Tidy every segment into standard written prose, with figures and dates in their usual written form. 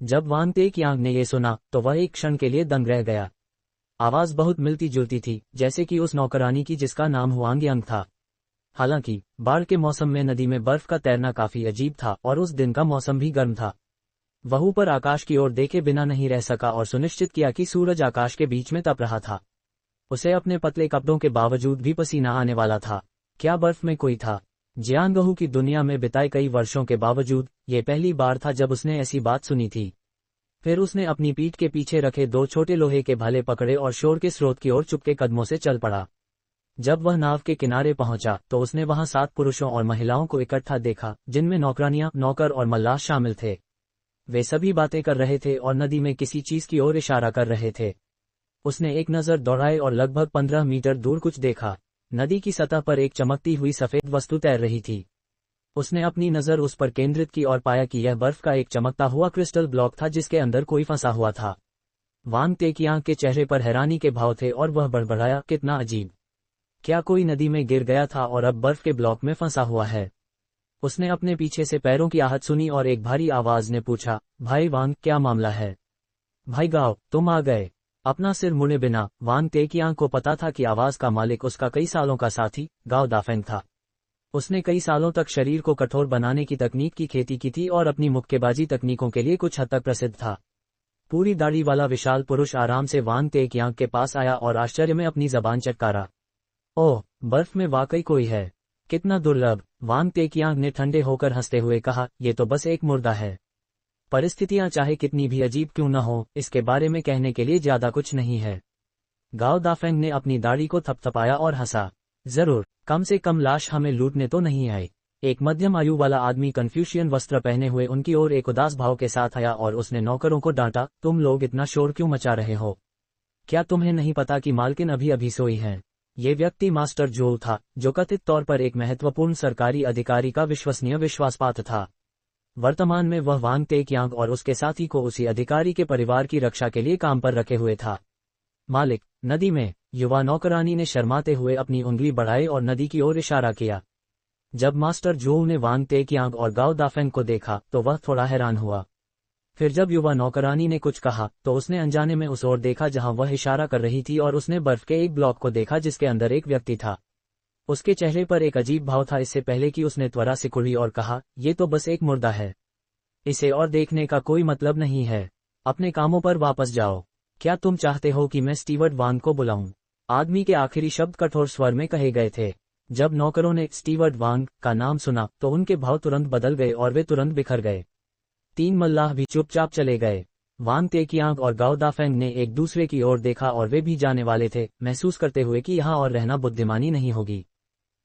जब वांग तेकियांग ने ये सुना तो वह एक क्षण के लिए दंग रह गया। आवाज बहुत मिलती जुलती थी, जैसे कि उस नौकरानी की जिसका नाम हुआंग यांग था। हालांकि बाढ़ के मौसम में नदी में बर्फ का तैरना काफी अजीब था और उस दिन का मौसम भी गर्म था। वह ऊपर आकाश की ओर देखे बिना नहीं रह सका और सुनिश्चित किया कि सूरज आकाश के बीच में तप रहा था। उसे अपने पतले कपड़ों के बावजूद भी पसीना आने वाला था। क्या बर्फ में कोई था? जियांगहू की दुनिया में बिताए कई वर्षों के बावजूद ये पहली बार था जब उसने ऐसी बात सुनी थी। फिर उसने अपनी पीठ के पीछे रखे 2 छोटे लोहे के भाले पकड़े और शोर के स्रोत की ओर चुपके कदमों से चल पड़ा। जब वह नाव के किनारे पहुंचा तो उसने वहां 7 पुरुषों और महिलाओं को इकट्ठा देखा, जिनमें नौकरानियां, नौकर और मल्लाह शामिल थे। वे सभी बातें कर रहे थे और नदी में किसी चीज की ओर इशारा कर रहे थे। उसने एक नजर दौड़ाई और लगभग 15 मीटर दूर कुछ देखा। नदी की सतह पर एक चमकती हुई सफेद वस्तु तैर रही थी। उसने अपनी नजर उस पर केंद्रित की और पाया कि यह बर्फ का एक चमकता हुआ क्रिस्टल ब्लॉक था जिसके अंदर कोई फंसा हुआ था। वांग तेकियांग के चेहरे पर हैरानी के भाव थे और वह बड़बड़ाया, कितना अजीब! क्या कोई नदी में गिर गया था और अब बर्फ के ब्लॉक में फंसा हुआ है? उसने अपने पीछे से पैरों की आहट सुनी और एक भारी आवाज ने पूछा, भाई वांग, क्या मामला है? भाई गाओ, तुम आ गए। अपना सिर मुड़े बिना वांग तेकियांग को पता था कि आवाज का मालिक उसका कई सालों का साथी गाओ दाफेंग था। उसने कई सालों तक शरीर को कठोर बनाने की तकनीक की खेती की थी और अपनी मुक्केबाजी तकनीकों के लिए कुछ हद तक प्रसिद्ध था। पूरी दाढ़ी वाला विशाल पुरुष आराम से वांग तेकियांग के पास आया और आश्चर्य में अपनी जबान चटकारा। ओह, बर्फ में वाकई कोई है, कितना दुर्लभ! वांग तेकियांग ने ठंडे होकर हंसते हुए कहा, ये तो बस एक मुर्दा है। परिस्थितियां चाहे कितनी भी अजीब क्यों न हो, इसके बारे में कहने के लिए ज्यादा कुछ नहीं है। गाओ दाफेंग ने अपनी दाढ़ी को थपथपाया और हंसा। जरूर, कम से कम लाश हमें लूटने तो नहीं आई। एक मध्यम आयु वाला आदमी कन्फ्यूशियन वस्त्र पहने हुए उनकी ओर एक उदास भाव के साथ आया और उसने नौकरों को डांटा, तुम लोग इतना शोर क्यों मचा रहे हो? क्या तुम्हें नहीं पता कि मालकिन अभी अभी सोई हैं? ये व्यक्ति मास्टर जोल था, जो कथित तौर पर एक महत्वपूर्ण सरकारी अधिकारी का विश्वसनीय विश्वासपात्र था। वर्तमान में वह वांग तेकियांग और उसके साथी को उसी अधिकारी के परिवार की रक्षा के लिए काम पर रखे हुए था। मालिक, नदी में, युवा नौकरानी ने शर्माते हुए अपनी उंगली बढ़ाई और नदी की ओर इशारा किया। जब मास्टर जोल ने वांग तेकियांग और गाओ दाफेंग को देखा तो वह थोड़ा हैरान हुआ। फिर जब युवा नौकरानी ने कुछ कहा तो उसने अनजाने में उस ओर देखा जहां वह इशारा कर रही थी और उसने बर्फ के एक ब्लॉक को देखा जिसके अंदर एक व्यक्ति था। उसके चेहरे पर एक अजीब भाव था, इससे पहले कि उसने त्वरा से कुड़ी और कहा, ये तो बस एक मुर्दा है, इसे और देखने का कोई मतलब नहीं है। अपने कामों पर वापस जाओ। क्या तुम चाहते हो कि मैं स्टीवर्ड वांग को बुलाऊं? आदमी के आखिरी शब्द कठोर स्वर में कहे गए थे। जब नौकरों ने स्टीवर्ड वांग का नाम सुना तो उनके भाव तुरंत बदल गए और वे तुरंत बिखर गए। 3 मल्लाह भी चुपचाप चले गए। वांग तेकियांग और गाओ दाफेंग ने एक दूसरे की ओर देखा और वे भी जाने वाले थे, महसूस करते हुए कि यहाँ और रहना बुद्धिमानी नहीं होगी।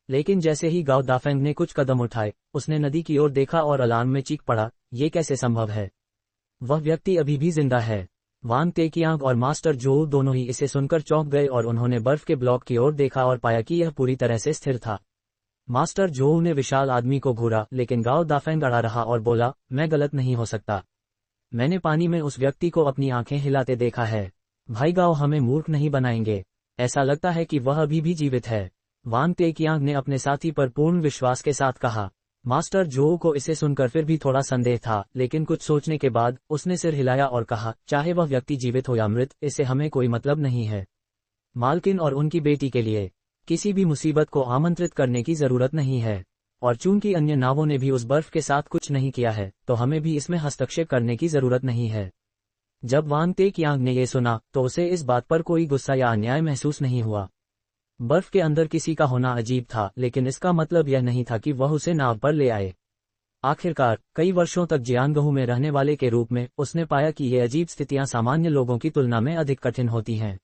लेकिन जैसे ही गाओ दाफेंग ने कुछ कदम उठाए, उसने नदी की ओर देखा और अलार्म में चीख पड़ा, ये कैसे संभव है? वह व्यक्ति अभी भी जिंदा है। वांग तेकियांग और मास्टर जोल दोनों ही इसे सुनकर चौंक गए और उन्होंने बर्फ के ब्लॉक की ओर देखा और पाया कि यह पूरी तरह से स्थिर था। मास्टर जोल ने विशाल आदमी को घूरा, लेकिन गाओ दाफेंग अड़ा रहा और बोला, मैं गलत नहीं हो सकता। मैंने पानी में उस व्यक्ति को अपनी आंखें हिलाते देखा है। भाई गाओ हमें मूर्ख नहीं बनाएंगे, ऐसा लगता है कि वह अभी भी जीवित है। वांग तेकियांग ने अपने साथी पर पूर्ण विश्वास के साथ कहा। मास्टर जोल को इसे सुनकर फिर भी थोड़ा संदेह था, लेकिन कुछ सोचने के बाद उसने सिर हिलाया और कहा, चाहे वह व्यक्ति जीवित हो या मृत, इससे हमें कोई मतलब नहीं है। मालकिन और उनकी बेटी के लिए किसी भी मुसीबत को आमंत्रित करने की जरूरत नहीं है, और चूंकि अन्य नावों ने भी उस बर्फ के साथ कुछ नहीं किया है, तो हमें भी इसमें हस्तक्षेप करने की जरूरत नहीं है। जब वांग तेकियांग ने यह सुना तो उसे इस बात पर कोई गुस्सा या अन्याय महसूस नहीं हुआ। बर्फ के अंदर किसी का होना अजीब था, लेकिन इसका मतलब यह नहीं था कि वह उसे नाव पर ले आए। आखिरकार कई वर्षों तक जियांगहू में रहने वाले के रूप में उसने पाया कि ये अजीब स्थितियां सामान्य लोगों की तुलना में अधिक कठिन होती हैं।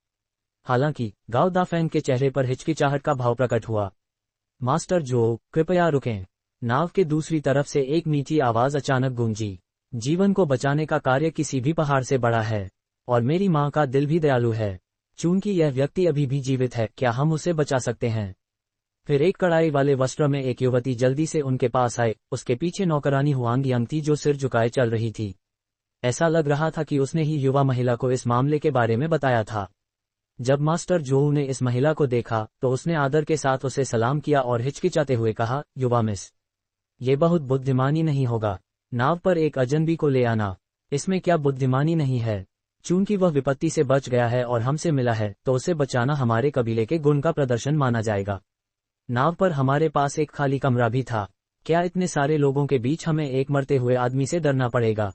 हालांकि गाओ दाफेंग के चेहरे पर हिचकिचाहट का भाव प्रकट हुआ। मास्टर जो, कृपया रुकें। नाव के दूसरी तरफ से एक मीठी आवाज अचानक गूंजी। जीवन को बचाने का कार्य किसी भी पहाड़ से बड़ा है, और मेरी माँ का दिल भी दयालु है। चूंकि यह व्यक्ति अभी भी जीवित है, क्या हम उसे बचा सकते हैं? फिर एक कड़ाई वाले वस्त्र में एक युवती जल्दी से उनके पास आए। उसके पीछे नौकरानी हुआंग यांग थी जो सिर झुकाए चल रही थी। ऐसा लग रहा था कि उसने ही युवा महिला को इस मामले के बारे में बताया था। जब मास्टर जोऊ ने इस महिला को देखा तो उसने आदर के साथ उसे सलाम किया और हिचकिचाते हुए कहा, युवा मिस, ये बहुत बुद्धिमानी नहीं होगा। नाव पर एक अजनबी को ले आना। इसमें क्या बुद्धिमानी नहीं है? चूंकि वह विपत्ति से बच गया है और हमसे मिला है तो उसे बचाना हमारे कबीले के गुण का प्रदर्शन माना जाएगा। नाव पर हमारे पास एक खाली कमरा भी था। क्या इतने सारे लोगों के बीच हमें एक मरते हुए आदमी से डरना पड़ेगा?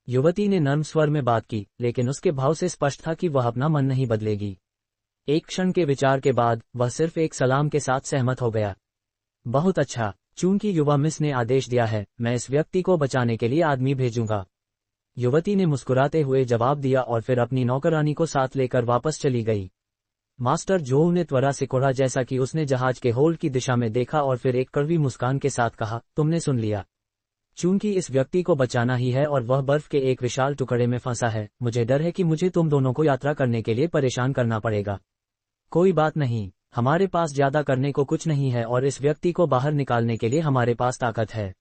युवती ने नर्म स्वर में बात की, लेकिन उसके भाव से स्पष्ट था कि वह अपना मन नहीं बदलेगी। एक क्षण के विचार के बाद वह सिर्फ एक सलाम के साथ सहमत हो गया। बहुत अच्छा, चूंकि युवा मिस ने आदेश दिया है, मैं इस व्यक्ति को बचाने के लिए आदमी भेजूंगा। युवती ने मुस्कुराते हुए जवाब दिया और फिर अपनी नौकरानी को साथ लेकर वापस चली गई। मास्टर जोऊ ने त्वरा से कोड़ा जैसा कि उसने जहाज के होल्ड की दिशा में देखा और फिर एक कड़वी मुस्कान के साथ कहा, तुमने सुन लिया। चूंकि इस व्यक्ति को बचाना ही है और वह बर्फ के एक विशाल टुकड़े में फंसा है, मुझे डर है कि मुझे तुम दोनों को यात्रा करने के लिए परेशान करना पड़ेगा। कोई बात नहीं, हमारे पास ज्यादा करने को कुछ नहीं है और इस व्यक्ति को बाहर निकालने के लिए हमारे पास ताकत है।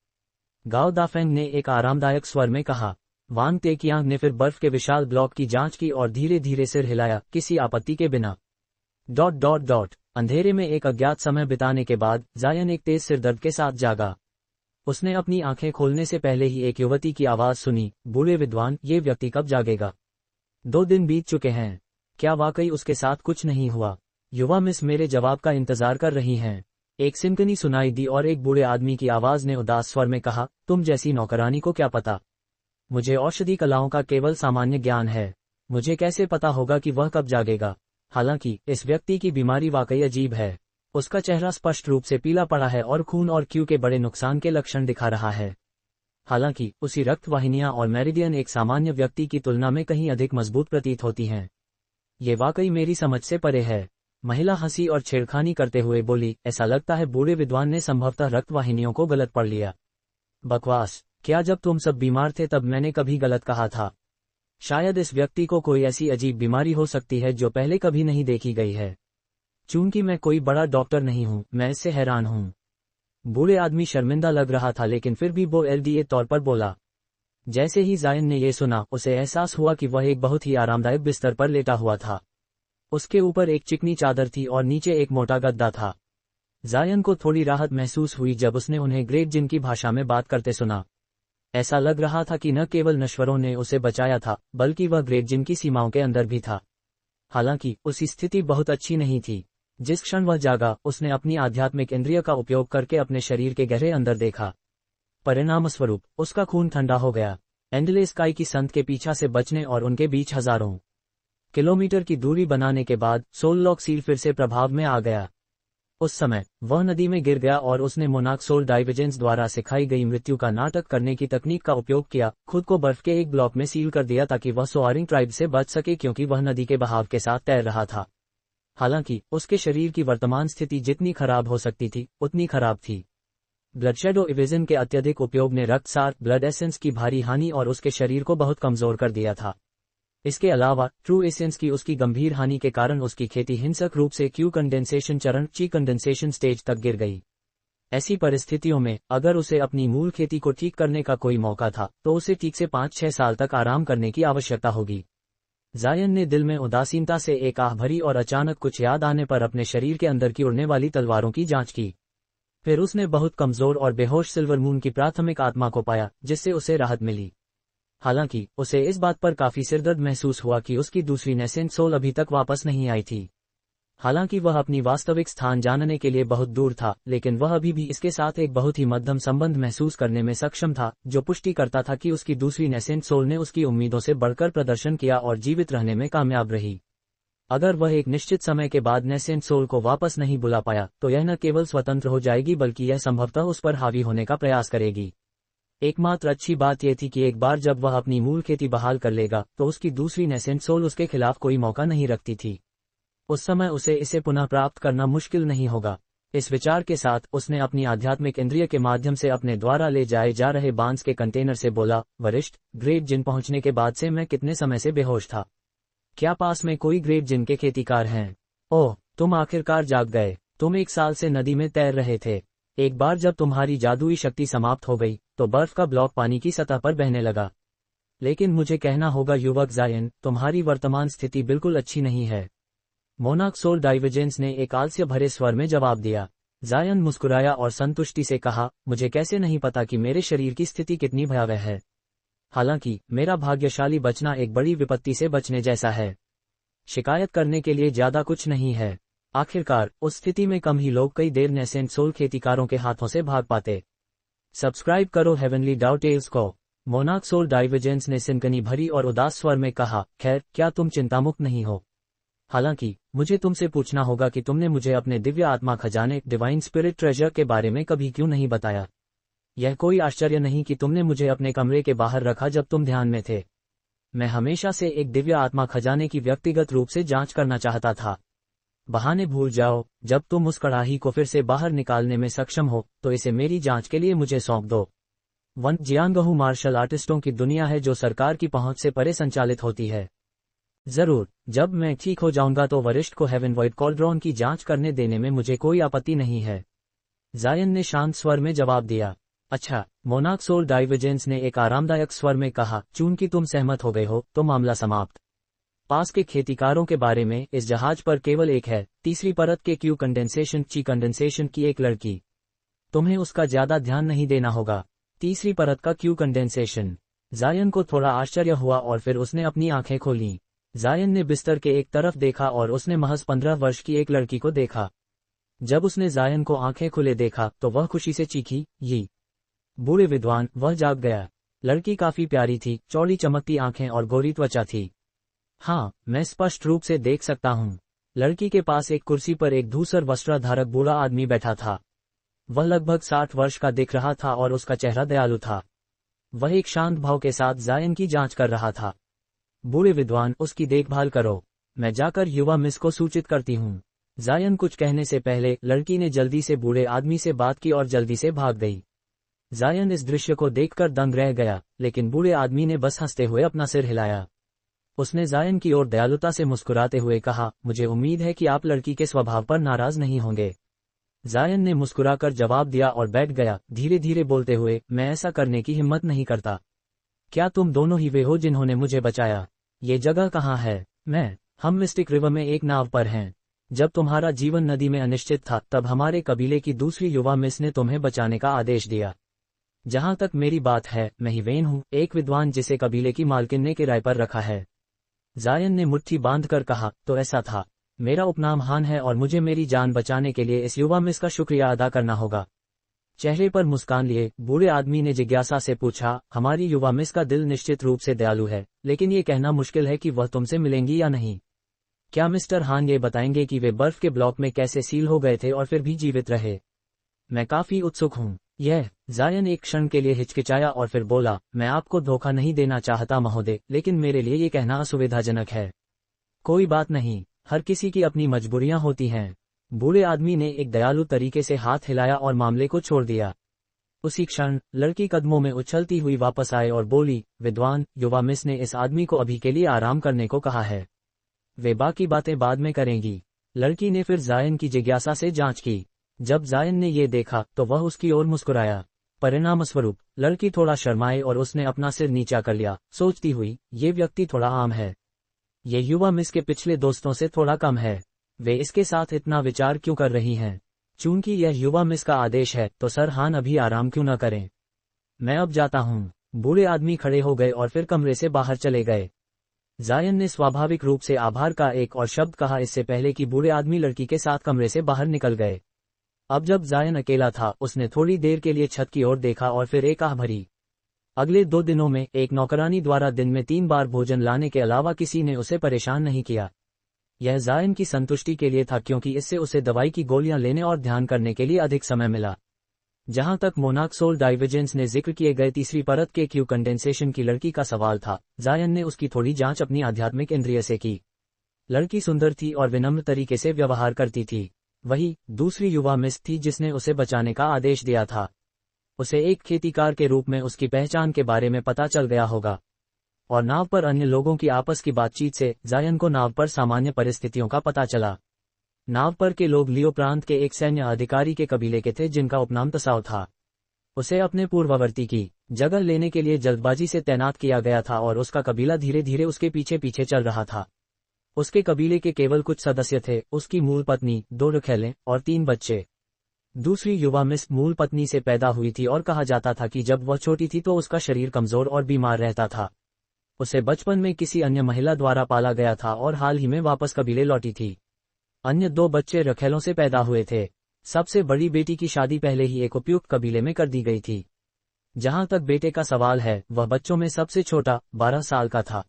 गाओ दाफेंग ने एक आरामदायक स्वर में कहा। वांग तेकियांग ने फिर बर्फ के विशाल ब्लॉक की जांच की और धीरे धीरे सिर हिलाया, किसी आपत्ति के बिना। ... अंधेरे में एक अज्ञात समय बिताने के बाद जायन एक तेज सिरदर्द के साथ जागा। उसने अपनी आंखें खोलने से पहले ही एक युवती की आवाज सुनी, बूढ़े विद्वान, ये व्यक्ति कब जागेगा? 2 दिन बीत चुके हैं। क्या वाकई उसके साथ कुछ नहीं हुआ? युवा मिस मेरे जवाब का इंतजार कर रही हैं। एक सिनकनी सुनाई दी और एक बूढ़े आदमी की आवाज ने उदास स्वर में कहा, तुम जैसी नौकरानी को क्या पता? मुझे औषधि कलाओं का केवल सामान्य ज्ञान है। मुझे कैसे पता होगा कि वह कब जागेगा? हालांकि इस व्यक्ति की बीमारी वाकई अजीब है। उसका चेहरा स्पष्ट रूप से पीला पड़ा है और खून और क्यू के बड़े नुकसान के लक्षण दिखा रहा है। हालांकि उसी रक्त वाहिनियां और मेरिडियन एक सामान्य व्यक्ति की तुलना में कहीं अधिक मजबूत प्रतीत होती हैं। ये वाकई मेरी समझ से परे है। महिला हंसी और छेड़खानी करते हुए बोली, ऐसा लगता है बूढ़े विद्वान ने संभवतः रक्त वाहिनियों को गलत पढ़ लिया। बकवास, क्या जब तुम सब बीमार थे तब मैंने कभी गलत कहा था? शायद इस व्यक्ति को कोई ऐसी अजीब बीमारी हो सकती है जो पहले कभी नहीं देखी गई है। चूंकि मैं कोई बड़ा डॉक्टर नहीं हूं, मैं इससे हैरान हूं। बूढ़े आदमी शर्मिंदा लग रहा था लेकिन फिर भी वो एलडीए तौर पर बोला। जैसे ही जायन ने ये सुना, उसे एहसास हुआ कि वह एक बहुत ही आरामदायक बिस्तर पर लेटा हुआ था। उसके ऊपर एक चिकनी चादर थी और नीचे एक मोटा गद्दा था। जायन को थोड़ी राहत महसूस हुई जब उसने उन्हें ग्रेट जिन की भाषा में बात करते सुना। ऐसा लग रहा था कि न केवल नश्वरों ने उसे बचाया था, बल्कि वह ग्रेट जिन की सीमाओं के अंदर भी था। हालांकि उसकी स्थिति बहुत अच्छी नहीं थी। जिस क्षण वह जागा, उसने अपनी आध्यात्मिक इंद्रिय का उपयोग करके अपने शरीर के गहरे अंदर देखा। परिणामस्वरूप उसका खून ठंडा हो गया। एंडले स्काई की संत के पीछा से बचने और उनके बीच हजारों किलोमीटर की दूरी बनाने के बाद सोल लॉक सील फिर से प्रभाव में आ गया। उस समय वह नदी में गिर गया और उसने मोनाक सोल डाइवर्जेंस द्वारा सिखाई गई मृत्यु का नाटक करने की तकनीक का उपयोग किया, खुद को बर्फ के एक ब्लॉक में सील कर दिया ताकि वह सोआरिंग ट्राइब से बच सके क्योंकि वह नदी के बहाव के साथ तैर रहा था। हालांकि उसके शरीर की वर्तमान स्थिति जितनी खराब हो सकती थी उतनी खराब थी। ब्लडशेडो इवेजन के अत्यधिक उपयोग ने रक्तसार ब्लड एसेंस की भारी हानि और उसके शरीर को बहुत कमजोर कर दिया था। इसके अलावा ट्रू एसेंस की उसकी गंभीर हानि के कारण उसकी खेती हिंसक रूप से क्यू कंडेंसेशन चरण ची कंडेंसेशन स्टेज तक गिर गई। ऐसी परिस्थितियों में अगर उसे अपनी मूल खेती को ठीक करने का कोई मौका था तो उसे ठीक से 5-6 साल तक आराम करने की आवश्यकता होगी। जायन ने दिल में उदासीनता से एक आह भरी और अचानक कुछ याद आने पर अपने शरीर के अंदर की उड़ने वाली तलवारों की जांच की। फिर उसने बहुत कमजोर और बेहोश सिल्वर मून की प्राथमिक आत्मा को पाया जिससे उसे राहत मिली। हालांकि उसे इस बात पर काफी सिरदर्द महसूस हुआ कि उसकी दूसरी नेसेंट सोल अभी तक वापस नहीं आई थी। हालांकि वह अपनी वास्तविक स्थान जानने के लिए बहुत दूर था, लेकिन वह अभी भी इसके साथ एक बहुत ही मध्यम संबंध महसूस करने में सक्षम था, जो पुष्टि करता था कि उसकी दूसरी नेसेंट सोल ने उसकी उम्मीदों से बढ़कर प्रदर्शन किया और जीवित रहने में कामयाब रही। अगर वह एक निश्चित समय के बाद नेसेंट सोल को वापस नहीं बुला पाया तो यह न केवल स्वतंत्र हो जाएगी बल्कि यह संभवतः उस पर हावी होने का प्रयास करेगी। एकमात्र अच्छी बात यह थी कि एक बार जब वह अपनी मूल खेती बहाल कर लेगा तो उसकी दूसरी नेसेंट सोल उसके खिलाफ कोई मौका नहीं रखती थी। उस समय उसे इसे पुनः प्राप्त करना मुश्किल नहीं होगा। इस विचार के साथ उसने अपनी आध्यात्मिक इंद्रिय के माध्यम से अपने द्वारा ले जाए जा रहे बांस के कंटेनर से बोला, वरिष्ठ, ग्रेट जिन पहुंचने के बाद से मैं कितने समय से बेहोश था। क्या पास में कोई ग्रेट जिन के खेतीकार हैं? ओह, तुम आखिरकार जाग गए। तुम 1 साल से नदी में तैर रहे थे। एक बार जब तुम्हारी जादुई शक्ति समाप्त हो गई तो बर्फ का ब्लॉक पानी की सतह पर बहने लगा। लेकिन मुझे कहना होगा युवक जायन, तुम्हारी वर्तमान स्थिति बिल्कुल अच्छी नहीं है। मोनाक सोल डाइवर्जेंस ने एक आलस्य भरे स्वर में जवाब दिया। जायन मुस्कुराया और संतुष्टि से कहा, मुझे कैसे नहीं पता कि मेरे शरीर की स्थिति कितनी भयावह है। हालांकि मेरा भाग्यशाली बचना एक बड़ी विपत्ति से बचने जैसा है। शिकायत करने के लिए ज्यादा कुछ नहीं है। आखिरकार उस स्थिति में कम ही लोग कई देर नेसेंट सोल खेतीकारों के हाथों से भाग पाते। सब्सक्राइब करो हेवनली डाउटेल्स को। मोनार्क सोल डाइवर्जेंस ने सिनकनी भरी और उदास स्वर में कहा, खैर, क्या तुम चिंतामुक्त नहीं हो? हालांकि मुझे तुमसे पूछना होगा कि तुमने मुझे अपने दिव्य आत्मा खजाने डिवाइन स्पिरिट ट्रेजर के बारे में कभी क्यों नहीं बताया। यह कोई आश्चर्य नहीं कि तुमने मुझे अपने कमरे के बाहर रखा जब तुम ध्यान में थे। मैं हमेशा से एक दिव्य आत्मा खजाने की व्यक्तिगत रूप से जांच करना चाहता था। बहाने भूल जाओ, जब तुम उस कड़ाही को फिर से बाहर निकालने में सक्षम हो तो इसे मेरी जांच के लिए मुझे सौंप दो। वन जियांगहू मार्शल आर्टिस्टों की दुनिया है जो सरकार की पहुंच से परे संचालित होती है। जरूर, जब मैं ठीक हो जाऊंगा तो वरिष्ठ को हेवन वॉइड कॉल्ड्रॉन की जांच करने देने में मुझे कोई आपत्ति नहीं है। जायन ने शांत स्वर में जवाब दिया। अच्छा, मोनार्क सोल डाइवर्जेंस ने एक आरामदायक स्वर में कहा, चूंकि तुम सहमत हो गए हो तो मामला समाप्त। पास के खेतीकारों के बारे में इस जहाज पर केवल एक है, तीसरी परत के क्यू कंडेंसेशन की एक लड़की। तुम्हें उसका ज्यादा ध्यान नहीं देना होगा। तीसरी परत का क्यू कंडेंसेशन। जायन को थोड़ा आश्चर्य हुआ और फिर उसने अपनी आंखें खोलीं। जायन ने बिस्तर के एक तरफ देखा और उसने महज 15 वर्ष की एक लड़की को देखा। जब उसने जायन को आंखें खुले देखा तो वह खुशी से चीखी, ये बूढ़े विद्वान! वह जाग गया। लड़की काफी प्यारी थी, चौड़ी चमकती आंखें और गोरी त्वचा थी। हाँ, मैं स्पष्ट रूप से देख सकता हूँ। लड़की के पास एक कुर्सी पर एक धूसर वस्त्रधारक बूढ़ा आदमी बैठा था। वह लगभग 60 वर्ष का दिख रहा था और उसका चेहरा दयालु था। वह एक शांत भाव के साथ जायन की जांच कर रहा था। बूढ़े विद्वान, उसकी देखभाल करो। मैं जाकर युवा मिस को सूचित करती हूँ। जायन कुछ कहने से पहले लड़की ने जल्दी से बूढ़े आदमी से बात की और जल्दी से भाग गई। जायन इस दृश्य को देखकर दंग रह गया, लेकिन बूढ़े आदमी ने बस हंसते हुए अपना सिर हिलाया। उसने जायन की ओर दयालुता से मुस्कुराते हुए कहा, मुझे उम्मीद है कि आप लड़की के स्वभाव पर नाराज नहीं होंगे। जायन ने मुस्कुराकर जवाब दिया और बैठ गया, धीरे धीरे बोलते हुए, मैं ऐसा करने की हिम्मत नहीं करता। क्या तुम दोनों ही वे हो जिन्होंने मुझे बचाया? ये जगह कहाँ है? हम मिस्टिक रिवर में एक नाव पर हैं। जब तुम्हारा जीवन नदी में अनिश्चित था तब हमारे कबीले की दूसरी युवा मिस ने तुम्हें बचाने का आदेश दिया। जहां तक मेरी बात है, मैं ही वेन हूँ, एक विद्वान जिसे कबीले की मालकिन ने किराए पर रखा है। जायन ने मुट्ठी बांधकर कहा, तो ऐसा था। मेरा उपनाम हान है और मुझे मेरी जान बचाने के लिए इस युवा मिस का शुक्रिया अदा करना होगा। चेहरे पर मुस्कान लिए बूढ़े आदमी ने जिज्ञासा से पूछा, हमारी युवा मिस का दिल निश्चित रूप से दयालु है, लेकिन ये कहना मुश्किल है कि वह तुमसे मिलेंगी या नहीं। क्या मिस्टर हान ये बताएंगे कि वे बर्फ के ब्लॉक में कैसे सील हो गए थे और फिर भी जीवित रहे? मैं काफी उत्सुक हूँ। जायन एक क्षण के लिए हिचकिचाया और फिर बोला, मैं आपको धोखा नहीं देना चाहता महोदय, लेकिन मेरे लिए ये कहना असुविधाजनक है। कोई बात नहीं, हर किसी की अपनी मजबूरियां होती हैं। बूढ़े आदमी ने एक दयालु तरीके से हाथ हिलाया और मामले को छोड़ दिया। उसी क्षण लड़की कदमों में उछलती हुई वापस आए और बोली, विद्वान, युवा मिस ने इस आदमी को अभी के लिए आराम करने को कहा है। वे बाकी बातें बाद में करेंगी। लड़की ने फिर जायन की जिज्ञासा से जांच की। जब जायन ने ये देखा तो वह उसकी ओर मुस्कुराया। परिणामस्वरूप लड़की थोड़ा शर्माई और उसने अपना सिर नीचा कर लिया, सोचती हुई, ये व्यक्ति थोड़ा आम है। ये युवा मिस के पिछले दोस्तों से थोड़ा कम है। वे इसके साथ इतना विचार क्यों कर रही हैं? चूंकि यह युवा मिस का आदेश है तो सर हान अभी आराम क्यों न करें? मैं अब जाता हूँ। बूढ़े आदमी खड़े हो गए और फिर कमरे से बाहर चले गए। जायन ने स्वाभाविक रूप से आभार का एक और शब्द कहा इससे पहले कि बूढ़े आदमी लड़की के साथ कमरे से बाहर निकल गए। अब जब जायन अकेला था, उसने थोड़ी देर के लिए छत की ओर देखा और फिर एक आह भरी। अगले 2 दिनों में एक नौकरानी द्वारा दिन में 3 बार भोजन लाने के अलावा किसी ने उसे परेशान नहीं किया। यह जायन की संतुष्टि के लिए था क्योंकि इससे उसे दवाई की गोलियां लेने और ध्यान करने के लिए अधिक समय मिला। जहां तक मोनार्क सोल डाइवर्जेंस ने जिक्र किए गए तीसरी परत के क्यू कंडेंसेशन की लड़की का सवाल था, जायन ने उसकी थोड़ी जांच अपनी आध्यात्मिक इंद्रिय से की। लड़की सुंदर थी और विनम्र तरीके से व्यवहार करती थी। वही दूसरी युवा मिस थी जिसने उसे बचाने का आदेश दिया था। उसे एक खेतीकार के रूप में उसकी पहचान के बारे में पता चल गया होगा। और नाव पर अन्य लोगों की आपस की बातचीत से जायन को नाव पर सामान्य परिस्थितियों का पता चला। नाव पर के लोग लियो प्रांत के एक सैन्य अधिकारी के कबीले के थे जिनका उपनाम तसाव था। उसे अपने पूर्ववर्ती की जगह लेने के लिए जल्दबाजी से तैनात किया गया था और उसका कबीला धीरे धीरे उसके पीछे पीछे चल रहा था। उसके कबीले के केवल कुछ सदस्य थे, उसकी मूल पत्नी, 2 रखैलें और 3 बच्चे। दूसरी युवा मिस मूल पत्नी से पैदा हुई थी और कहा जाता था कि जब वह छोटी थी तो उसका शरीर कमजोर और बीमार रहता था। उसे बचपन में किसी अन्य महिला द्वारा पाला गया था और हाल ही में वापस कबीले लौटी थी। अन्य 2 बच्चे रखेलों से पैदा हुए थे। सबसे बड़ी बेटी की शादी पहले ही एक उपयुक्त कबीले में कर दी गई थी। जहां तक बेटे का सवाल है, वह बच्चों में सबसे छोटा 12 साल का था।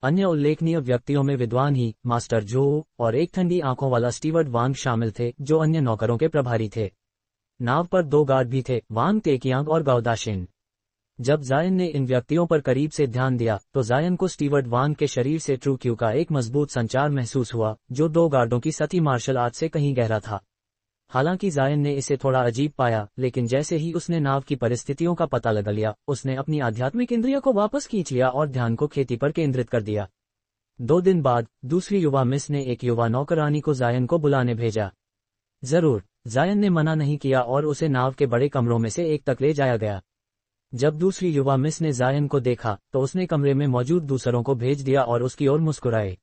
अन्य उल्लेखनीय व्यक्तियों में विद्वान ही मास्टर जो और एक ठंडी आंखों वाला स्टीवर्ड वांग शामिल थे, जो अन्य नौकरों के प्रभारी थे। नाव पर 2 गार्ड भी थे, वांग तेकियांग और गाउदाशिन। जब जायन ने इन व्यक्तियों पर करीब से ध्यान दिया तो जायन को स्टीवर्ड वांग के शरीर से ट्रू क्यू का एक मजबूत संचार महसूस हुआ, जो 2 गार्डों की सती मार्शल आर्ट से कहीं गहरा था। हालांकि जायन ने इसे थोड़ा अजीब पाया, लेकिन जैसे ही उसने नाव की परिस्थितियों का पता लगा लिया, उसने अपनी आध्यात्मिक इंद्रियों को वापस खींच लिया और ध्यान को खेती पर केंद्रित कर दिया। 2 दिन बाद दूसरी युवा मिस ने एक युवा नौकरानी को जायन को बुलाने भेजा। जरूर, जायन ने मना नहीं किया और उसे नाव के बड़े कमरों में से एक तक ले जाया गया। जब दूसरी युवा मिस ने जायन को देखा तो उसने कमरे में मौजूद दूसरों को भेज दिया और उसकी ओर मुस्कुराए।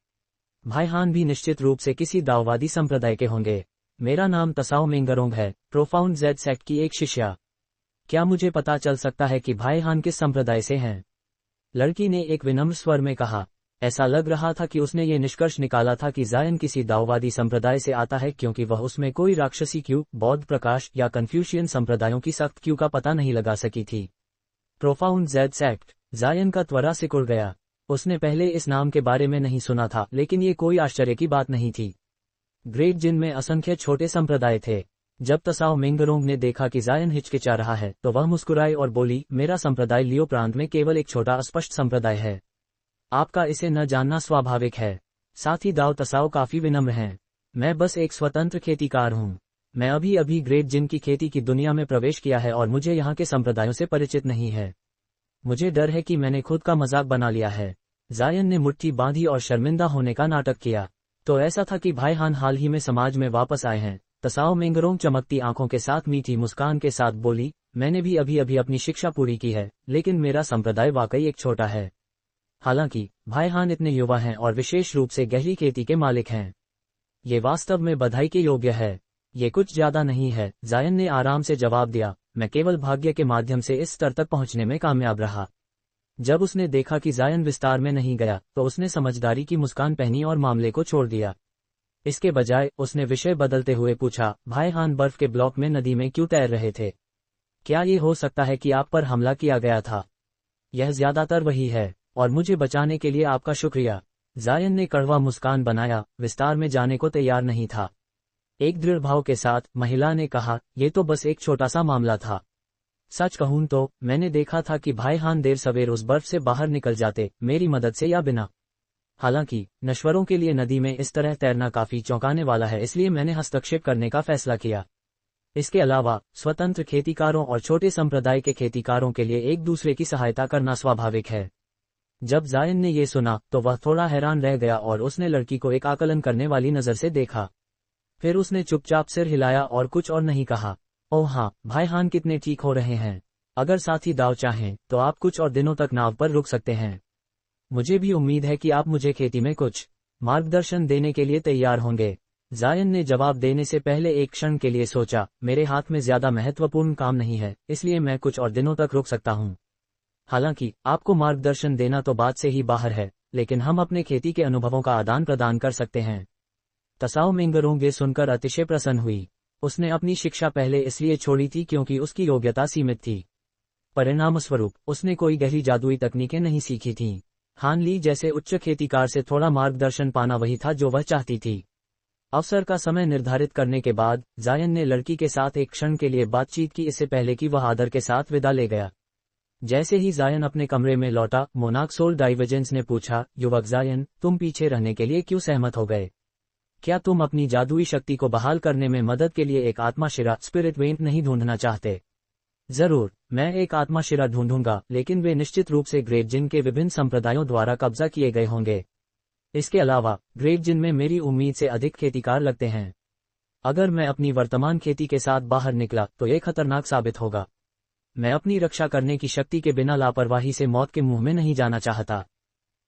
भाई हान भी निश्चित रूप से किसी दाववादी संप्रदाय के होंगे। मेरा नाम तसाओ मेंगरोंग है, प्रोफाउंड जेड सेक्ट की एक शिष्या। क्या मुझे पता चल सकता है कि भाई हान किस संप्रदाय से हैं? लड़की ने एक विनम्र स्वर में कहा। ऐसा लग रहा था कि उसने ये निष्कर्ष निकाला था कि जायन किसी दाववादी संप्रदाय से आता है, क्योंकि वह उसमें कोई राक्षसी क्यू, बौद्ध प्रकाश या कन्फ्यूशियन संप्रदायों की सख्त क्यू का पता नहीं लगा सकी थी। प्रोफाउंड जेड सेक्ट, जायन का त्वरा सिकुड़ गया। उसने पहले इस नाम के बारे में नहीं सुना था, लेकिन ये कोई आश्चर्य की बात नहीं थी। ग्रेट जिन में असंख्य छोटे संप्रदाय थे। जब तसाओ मेंगरोंग ने देखा कि जायन हिचकिचा रहा है तो वह मुस्कुराई और बोली, मेरा संप्रदाय लियो प्रांत में केवल एक छोटा अस्पष्ट संप्रदाय है। आपका इसे न जानना स्वाभाविक है। साथ ही दाव तसाओ काफी विनम्र हैं। मैं बस एक स्वतंत्र खेतीकार हूँ। मैं अभी अभी ग्रेट जिन की खेती की दुनिया में प्रवेश किया है और मुझे यहाँ के संप्रदायों से परिचित नहीं है। मुझे डर है कि मैंने खुद का मजाक बना लिया है। जायन ने मुट्ठी बांधी और शर्मिंदा होने का नाटक किया। तो ऐसा था कि भाई हान हाल ही में समाज में वापस आए हैं? तसाओ मेंगरोंग चमकती आंखों के साथ मीठी मुस्कान के साथ बोली, मैंने भी अभी अभी अपनी शिक्षा पूरी की है, लेकिन मेरा संप्रदाय वाकई एक छोटा है। हालांकि भाई हान इतने युवा हैं और विशेष रूप से गहरी खेती के मालिक हैं। ये वास्तव में बधाई के योग्य है। ये कुछ ज्यादा नहीं है, जायन ने आराम से जवाब दिया। मैं केवल भाग्य के माध्यम से इस स्तर तक पहुंचने में कामयाब रहा। जब उसने देखा कि जायन विस्तार में नहीं गया तो उसने समझदारी की मुस्कान पहनी और मामले को छोड़ दिया। इसके बजाय उसने विषय बदलते हुए पूछा, भाई हान बर्फ के ब्लॉक में नदी में क्यों तैर रहे थे? क्या ये हो सकता है कि आप पर हमला किया गया था? यह ज्यादातर वही है, और मुझे बचाने के लिए आपका शुक्रिया। जायन ने कड़वा मुस्कान बनाया, विस्तार में जाने को तैयार नहीं था। एक दृढ़ भाव के साथ महिला ने कहा, यह तो बस एक छोटा सा मामला था। सच कहूं तो मैंने देखा था कि भाई हान देर सवेर उस बर्फ से बाहर निकल जाते, मेरी मदद से या बिना। हालांकि नश्वरों के लिए नदी में इस तरह तैरना काफी चौंकाने वाला है, इसलिए मैंने हस्तक्षेप करने का फैसला किया। इसके अलावा स्वतंत्र खेतीकारों और छोटे संप्रदाय के खेतीकारों के लिए एक दूसरे की सहायता करना स्वाभाविक है। जब जायन ने ये सुना तो वह थोड़ा हैरान रह गया और उसने लड़की को एक आकलन करने वाली नजर से देखा। फिर उसने चुपचाप सिर हिलाया और कुछ और नहीं कहा। ओह हाँ, भाई हान कितने ठीक हो रहे हैं। अगर साथी दाव चाहें तो आप कुछ और दिनों तक नाव पर रुक सकते हैं। मुझे भी उम्मीद है कि आप मुझे खेती में कुछ मार्गदर्शन देने के लिए तैयार होंगे। जायन ने जवाब देने से पहले एक क्षण के लिए सोचा, मेरे हाथ में ज्यादा महत्वपूर्ण काम नहीं है, इसलिए मैं कुछ और दिनों तक रुक सकता हूँ। हालांकि आपको मार्गदर्शन देना तो बात से ही बाहर है, लेकिन हम अपने खेती के अनुभवों का आदान प्रदान कर सकते हैं। तसाओ मेंगरोंग सुनकर अतिशय प्रसन्न हुई। उसने अपनी शिक्षा पहले इसलिए छोड़ी थी क्योंकि उसकी योग्यता सीमित थी। परिणामस्वरूप उसने कोई गहरी जादुई तकनीकें नहीं सीखी थीं। हान ली जैसे उच्च खेतीकार से थोड़ा मार्गदर्शन पाना वही था जो वह चाहती थी। अवसर का समय निर्धारित करने के बाद जायन ने लड़की के साथ एक क्षण के लिए बातचीत की, इससे पहले कि वह आदर के साथ विदा ले गया। जैसे ही जायन अपने कमरे में लौटा, मोनाक सोल डाइवर्जेंस ने पूछा, युवक जायन, तुम पीछे रहने के लिए क्यों सहमत हो गए? क्या तुम अपनी जादुई शक्ति को बहाल करने में मदद के लिए एक आत्माशिरा स्पिरिट वेंट नहीं ढूंढना चाहते? जरूर, मैं एक आत्माशिरा ढूंढूंगा, लेकिन वे निश्चित रूप से ग्रेट जिन के विभिन्न संप्रदायों द्वारा कब्जा किए गए होंगे। इसके अलावा ग्रेट जिन में मेरी उम्मीद से अधिक खेतीकार लगते हैं। अगर मैं अपनी वर्तमान खेती के साथ बाहर निकला तो यह खतरनाक साबित होगा। मैं अपनी रक्षा करने की शक्ति के बिना लापरवाही से मौत के मुंह में नहीं जाना चाहता।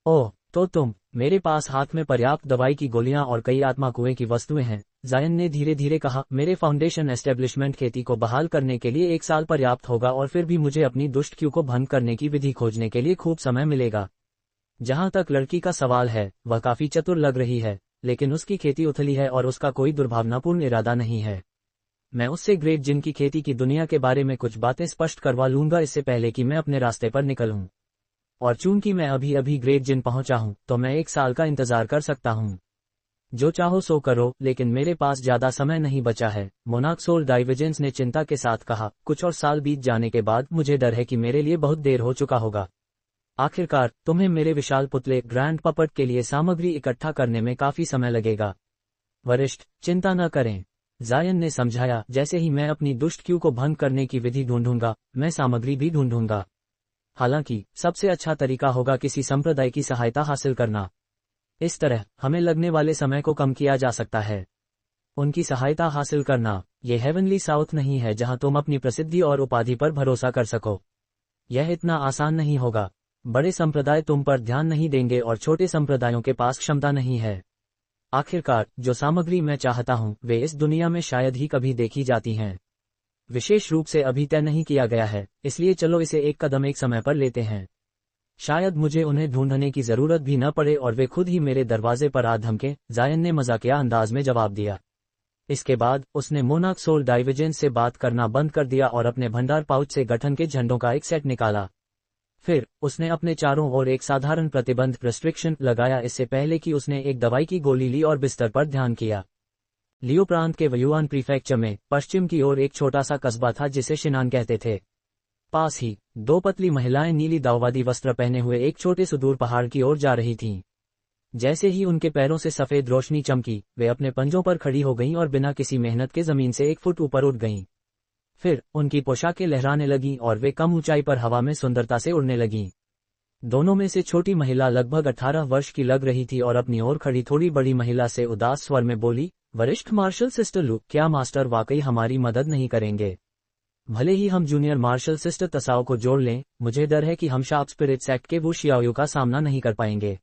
ओह, तो तुम मेरे पास हाथ में पर्याप्त दवाई की गोलियां और कई आत्मा कुएं की वस्तुएं हैं, जायन ने धीरे धीरे कहा। मेरे फाउंडेशन एस्टेब्लिशमेंट खेती को बहाल करने के लिए 1 साल पर्याप्त होगा और फिर भी मुझे अपनी दुष्ट क्यू को भंग करने की विधि खोजने के लिए खूब समय मिलेगा। जहां तक लड़की का सवाल है, वह काफी चतुर लग रही है, लेकिन उसकी खेती उथली है और उसका कोई दुर्भावनापूर्ण इरादा नहीं है। मैं उससे ग्रेट जिन की खेती की दुनिया के बारे में कुछ बातें स्पष्ट करवा लूंगा इससे पहले कि मैं अपने रास्ते पर निकलूं। और चूंकि मैं अभी अभी ग्रेट जिन पहुंचा हूं, तो मैं 1 साल का इंतजार कर सकता हूं। जो चाहो सो करो, लेकिन मेरे पास ज्यादा समय नहीं बचा है, मोनार्क सोल डाइवर्जेंस ने चिंता के साथ कहा। कुछ और साल बीत जाने के बाद मुझे डर है कि मेरे लिए बहुत देर हो चुका होगा। आखिरकार तुम्हें मेरे विशाल पुतले ग्रैंड पपट के लिए सामग्री इकट्ठा करने में काफी समय लगेगा। वरिष्ठ, चिंता न करें, जायन ने समझाया। जैसे ही मैं अपनी दुष्ट क्यू को भंग करने की विधि ढूंढूंगा, मैं सामग्री भी ढूंढूंगा। हालांकि सबसे अच्छा तरीका होगा किसी संप्रदाय की सहायता हासिल करना। इस तरह हमें लगने वाले समय को कम किया जा सकता है। उनकी सहायता हासिल करना, ये हेवनली साउथ नहीं है जहां तुम अपनी प्रसिद्धि और उपाधि पर भरोसा कर सको। यह इतना आसान नहीं होगा। बड़े संप्रदाय तुम पर ध्यान नहीं देंगे और छोटे संप्रदायों के पास क्षमता नहीं है। आखिरकार जो सामग्री मैं चाहता हूं, वे इस दुनिया में शायद ही कभी देखी जाती हैं। विशेष रूप से अभी तय नहीं किया गया है, इसलिए चलो इसे एक कदम एक समय पर लेते हैं। शायद मुझे उन्हें ढूंढने की जरूरत भी न पड़े और वे खुद ही मेरे दरवाजे पर आ धमके, जायन ने मजाकिया अंदाज में जवाब दिया। इसके बाद उसने मोनार्क सोल डाइवर्जेंस से बात करना बंद कर दिया और अपने भंडार पाउच से गठन के झंडों का एक सेट निकाला। फिर उसने अपने चारों ओर एक साधारण प्रतिबंध रिस्ट्रिक्शन लगाया, इससे पहले कि उसने एक दवाई की गोली ली और बिस्तर पर ध्यान किया। लियो प्रांत के व्युआन प्रीफेक्चर में पश्चिम की ओर एक छोटा सा कस्बा था जिसे शिनान कहते थे। पास ही 2 पतली महिलाएं नीली दाववादी वस्त्र पहने हुए एक छोटे सुदूर पहाड़ की ओर जा रही थीं। जैसे ही उनके पैरों से सफेद रोशनी चमकी, वे अपने पंजों पर खड़ी हो गईं और बिना किसी मेहनत के जमीन से 1 फुट ऊपर उठ गईं। फिर उनकी पोशाकें लहराने लगीं और वे कम ऊंचाई पर हवा में सुंदरता से उड़ने लगीं। दोनों में से छोटी महिला लगभग 18 वर्ष की लग रही थी और अपनी ओर खड़ी थोड़ी बड़ी महिला से उदास स्वर में बोली, वरिष्ठ मार्शल सिस्टर लू, क्या मास्टर वाकई हमारी मदद नहीं करेंगे? भले ही हम जूनियर मार्शल सिस्टर तसाओ को जोड़ लें, मुझे डर है कि हम शार्प स्पिरिट्स एक्ट के वो शियाओ का सामना नहीं कर पाएंगे।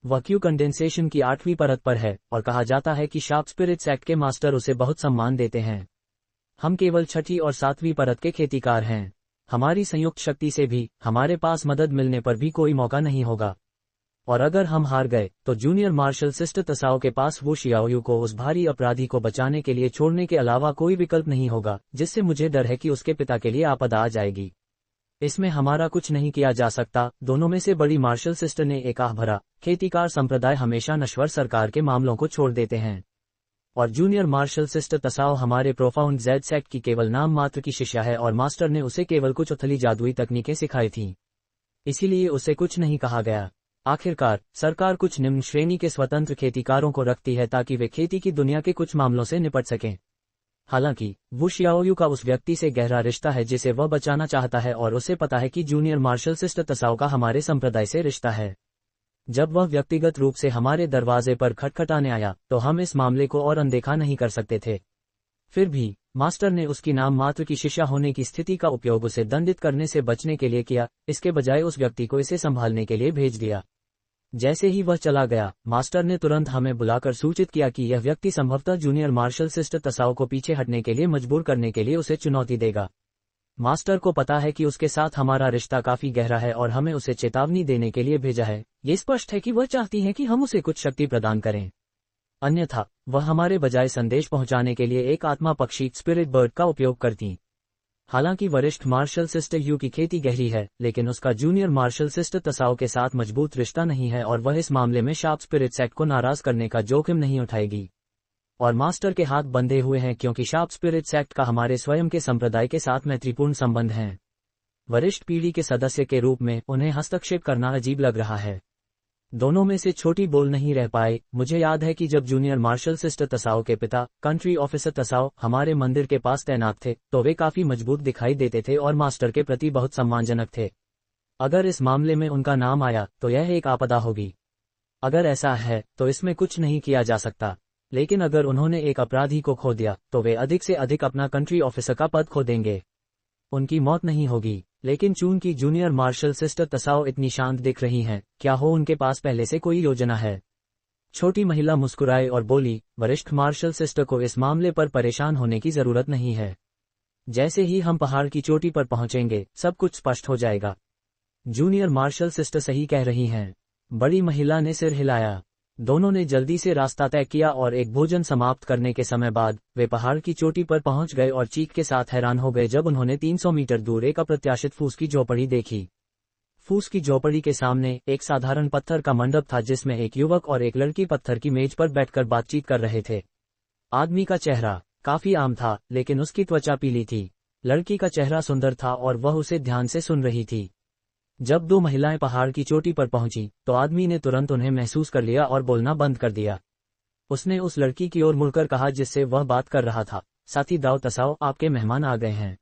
वह क्यू कंडेंसेशन की 8वीं परत पर है और कहा जाता है कि शार्प स्पिरिट्स एक्ट के मास्टर उसे बहुत सम्मान देते हैं। हम केवल 6ठी और 7वीं परत के खेतीकार हैं। हमारी संयुक्त शक्ति से भी हमारे पास मदद मिलने पर भी कोई मौका नहीं होगा। और अगर हम हार गए, तो जूनियर मार्शल सिस्टर तसाओ के पास वो शियाओ को उस भारी अपराधी को बचाने के लिए छोड़ने के अलावा कोई विकल्प नहीं होगा, जिससे मुझे डर है कि उसके पिता के लिए आपदा आ जाएगी। इसमें हमारा कुछ नहीं किया जा सकता। दोनों में से बड़ी मार्शल सिस्टर ने एक आह भरा, खेतीकार संप्रदाय हमेशा नश्वर सरकार के मामलों को छोड़ देते हैं। और जूनियर मार्शल सिस्टर तसाओ हमारे प्रोफाउंड जेड सेक्ट की केवल नाम मात्र की शिष्या है और मास्टर ने उसे केवल कुछ उथली जादुई तकनीकें सिखाई थीं। इसीलिए उसे कुछ नहीं कहा गया। आखिरकार सरकार कुछ निम्न श्रेणी के स्वतंत्र खेतीकारों को रखती है ताकि वे खेती की दुनिया के कुछ मामलों से निपट सकें। हालांकि वू शियाओयू का उस व्यक्ति से गहरा रिश्ता है जिसे वह बचाना चाहता है और उसे पता है कि जूनियर मार्शल सिस्टर तसाओ का हमारे संप्रदाय से रिश्ता है। जब वह व्यक्तिगत रूप से हमारे दरवाजे पर खटखटाने आया, तो हम इस मामले को और अनदेखा नहीं कर सकते थे। फिर भी मास्टर ने उसकी नाम मात्र की शिष्या होने की स्थिति का उपयोग उसे दंडित करने से बचने के लिए किया, इसके बजाय उस व्यक्ति को इसे संभालने के लिए भेज दिया। जैसे ही वह चला गया, मास्टर ने तुरंत हमें बुलाकर सूचित किया कि यह व्यक्ति संभवतः जूनियर मार्शल सिस्टर तसाओ को पीछे हटने के लिए मजबूर करने के लिए उसे चुनौती देगा। मास्टर को पता है कि उसके साथ हमारा रिश्ता काफी गहरा है और हमें उसे चेतावनी देने के लिए भेजा है। ये स्पष्ट है कि वह चाहती है कि हम उसे कुछ शक्ति प्रदान करें, अन्यथा वह हमारे बजाय संदेश पहुंचाने के लिए एक आत्मा पक्षी स्पिरिट बर्ड का उपयोग करती। हालांकि वरिष्ठ मार्शल सिस्टर यू की खेती गहरी है, लेकिन उसका जूनियर मार्शल सिस्टर तसाओ के साथ मजबूत रिश्ता नहीं है और वह इस मामले में शार्प स्पिरिट्स एक्ट को नाराज करने का जोखिम नहीं उठाएगी। और मास्टर के हाथ बंधे हुए हैं क्योंकि शार्प स्पिरिट्स एक्ट का हमारे स्वयं के संप्रदाय के साथ मैत्रीपूर्ण संबंध हैं। वरिष्ठ पीढ़ी के सदस्य के रूप में उन्हें हस्तक्षेप करना अजीब लग रहा है। दोनों में से छोटी बोल नहीं रह पाए। मुझे याद है कि जब जूनियर मार्शल सिस्टर तसाओ के पिता कंट्री ऑफिसर तसाओ हमारे मंदिर के पास तैनात थे, तो वे काफी मजबूत दिखाई देते थे और मास्टर के प्रति बहुत सम्मानजनक थे। अगर इस मामले में उनका नाम आया तो यह एक आपदा होगी। अगर ऐसा है तो इसमें कुछ नहीं किया जा सकता, लेकिन अगर उन्होंने एक अपराधी को खो दिया तो वे अधिक से अधिक अपना कंट्री ऑफिसर का पद खो देंगे। उनकी मौत नहीं होगी, लेकिन चून की जूनियर मार्शल सिस्टर तसाओ इतनी शांत दिख रही हैं, क्या हो उनके पास पहले से कोई योजना है? छोटी महिला मुस्कुराई और बोली, वरिष्ठ मार्शल सिस्टर को इस मामले पर परेशान होने की जरूरत नहीं है। जैसे ही हम पहाड़ की चोटी पर पहुंचेंगे, सब कुछ स्पष्ट हो जाएगा। जूनियर मार्शल सिस्टर सही कह रही हैं। बड़ी महिला ने सिर हिलाया। दोनों ने जल्दी से रास्ता तय किया और एक भोजन समाप्त करने के समय बाद वे पहाड़ की चोटी पर पहुंच गए और चीख के साथ हैरान हो गए जब उन्होंने 300 मीटर दूर एक अप्रत्याशित फूस की झोपड़ी देखी। फूस की झोपड़ी के सामने एक साधारण पत्थर का मंडप था जिसमें एक युवक और एक लड़की पत्थर की मेज पर बैठकर बातचीत कर रहे थे। आदमी का चेहरा काफी आम था, लेकिन उसकी त्वचा पीली थी। लड़की का चेहरा सुंदर था और वह उसे ध्यान से सुन रही थी। जब दो महिलाएं पहाड़ की चोटी पर पहुंची तो आदमी ने तुरंत उन्हें महसूस कर लिया और बोलना बंद कर दिया। उसने उस लड़की की ओर मुड़कर कहा जिससे वह बात कर रहा था, साथी दाओ तसाओ, आपके मेहमान आ गए हैं।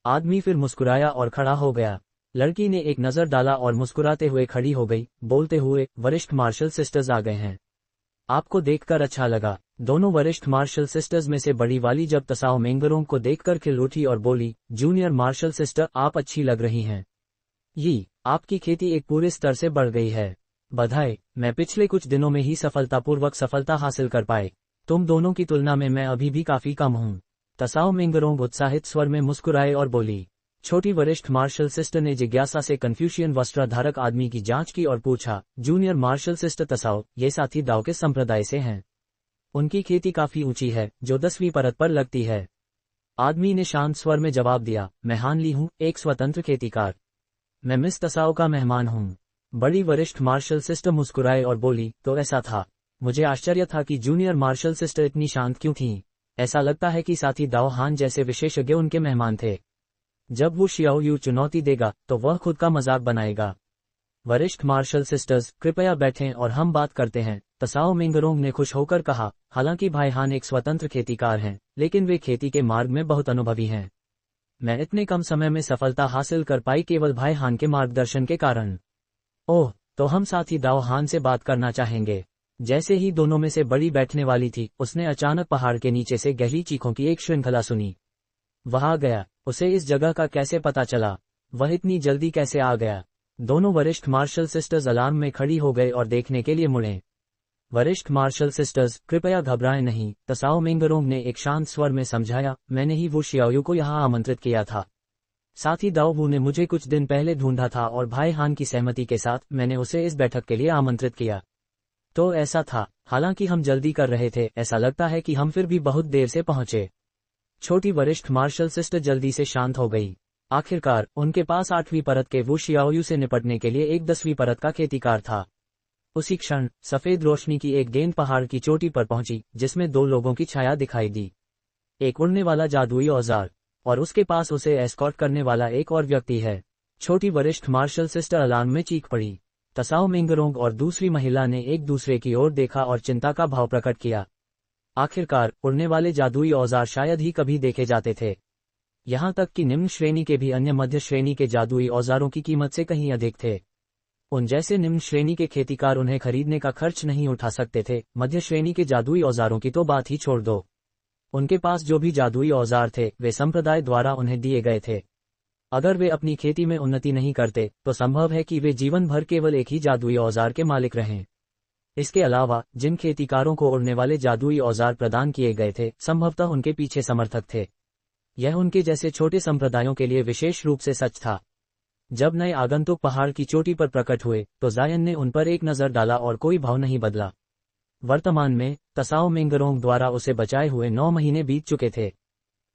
आदमी फिर मुस्कुराया और खड़ा हो गया। लड़की ने एक नजर डाला और मुस्कुराते हुए खड़ी हो गई, बोलते हुए, वरिष्ठ मार्शल सिस्टर्स आ गए हैं। आपको देखकर अच्छा लगा। दोनों वरिष्ठ मार्शल सिस्टर्स में से बड़ी वाली जब तसाओ मेंगरोंग को देखकर खिल उठी और बोली, जूनियर मार्शल सिस्टर, आप अच्छी लग रही हैं। आपकी खेती एक पूरे स्तर से बढ़ गई है। बधाई, मैं पिछले कुछ दिनों में ही सफलतापूर्वक सफलता हासिल कर पाए। तुम दोनों की तुलना में मैं अभी भी काफी कम हूँ। तसाओ मेंगरोंग उत्साहित स्वर में मुस्कुराए और बोली। छोटी वरिष्ठ मार्शल सिस्टर ने जिज्ञासा से कन्फ्यूशियन वस्त्रधारक आदमी की जांच की और पूछा, जूनियर मार्शल सिस्टर तसाओ, ये साथी दाओ के संप्रदाय से हैं। उनकी खेती काफी ऊंची है, जो 10वीं परत पर लगती है। आदमी ने शांत स्वर में जवाब दिया, मैं हान ली हूँ, एक स्वतंत्र खेतीकार। मैं मिस तसाओ का मेहमान हूँ। बड़ी वरिष्ठ मार्शल सिस्टर मुस्कुराए और बोली, तो ऐसा था। मुझे आश्चर्य था कि जूनियर मार्शल सिस्टर इतनी शांत क्यों थीं। ऐसा लगता है कि साथी दाओ हान जैसे विशेषज्ञ उनके मेहमान थे। जब वो शियाओ यू चुनौती देगा तो वह खुद का मजाक बनाएगा। वरिष्ठ मार्शल सिस्टर्स, कृपया बैठें और हम बात करते हैं, तसाओ मेंगरोंग ने खुश होकर कहा। हालांकि भाई हान एक स्वतंत्र खेतीकार हैं, लेकिन वे खेती के मार्ग में बहुत अनुभवी हैं। मैं इतने कम समय में सफलता हासिल कर पाई केवल भाई हान के मार्गदर्शन के कारण। ओह, तो हम साथी दाओ हान से बात करना चाहेंगे। जैसे ही दोनों में से बड़ी बैठने वाली थी, उसने अचानक पहाड़ के नीचे से गहरी चीखों की एक श्रृंखला सुनी। वह आ गया। उसे इस जगह का कैसे पता चला? वह इतनी जल्दी कैसे आ गया? दोनों वरिष्ठ मार्शल सिस्टर्स अलार्म में खड़ी हो गए और देखने के लिए मुड़े। वरिष्ठ मार्शल सिस्टर्स, कृपया घबराएं नहीं, तसाओ मेंगरोंग ने एक शांत स्वर में समझाया। मैंने ही वो शियाओयू को यहाँ आमंत्रित किया था। साथी दाओ वू ने मुझे कुछ दिन पहले ढूंढा था और भाई हान की सहमति के साथ मैंने उसे इस बैठक के लिए आमंत्रित किया। तो ऐसा था। हालांकि हम जल्दी कर रहे थे, ऐसा लगता है कि हम फिर भी बहुत देर से पहुंचे। छोटी वरिष्ठ मार्शल सिस्टर जल्दी से शांत हो गई। आखिरकार उनके पास 8वीं परत के वो शियाओयू से निपटने के लिए एक 10वीं परत का खेतीकार था। उसी क्षण सफेद रोशनी की एक गेंद पहाड़ की चोटी पर पहुंची, जिसमें दो लोगों की छाया दिखाई दी। एक उड़ने वाला जादुई औजार, और उसके पास उसे एस्कॉर्ट करने वाला एक और व्यक्ति है। छोटी वरिष्ठ मार्शल सिस्टर अलार्म में चीख पड़ी। तसाओ मेंगरोंग और दूसरी महिला ने एक दूसरे की ओर देखा और चिंता का भाव प्रकट किया। आखिरकार उड़ने वाले जादुई औजार शायद ही कभी देखे जाते थे। यहाँ तक कि निम्न श्रेणी के भी अन्य मध्य श्रेणी के जादुई औजारों की कीमत से कहीं अधिक थे। उन जैसे निम्न श्रेणी के खेतीकार उन्हें खरीदने का खर्च नहीं उठा सकते थे। मध्य श्रेणी के जादुई औजारों की तो बात ही छोड़ दो। उनके पास जो भी जादुई औजार थे वे संप्रदाय द्वारा उन्हें दिए गए थे। अगर वे अपनी खेती में उन्नति नहीं करते तो संभव है कि वे जीवन भर केवल एक ही जादुई औजार के मालिक रहें। इसके अलावा जिन खेतीकारों को उड़ने वाले जादुई औजार प्रदान किए गए थे, संभवतः उनके पीछे समर्थक थे। यह उनके जैसे छोटे संप्रदायों के लिए विशेष रूप से सच था। जब नए आगंतुक पहाड़ की चोटी पर प्रकट हुए तो जायन ने उन पर एक नजर डाला और कोई भाव नहीं बदला। वर्तमान में तसाओ मेंगरोंग द्वारा उसे बचाए हुए 9 महीने बीत चुके थे।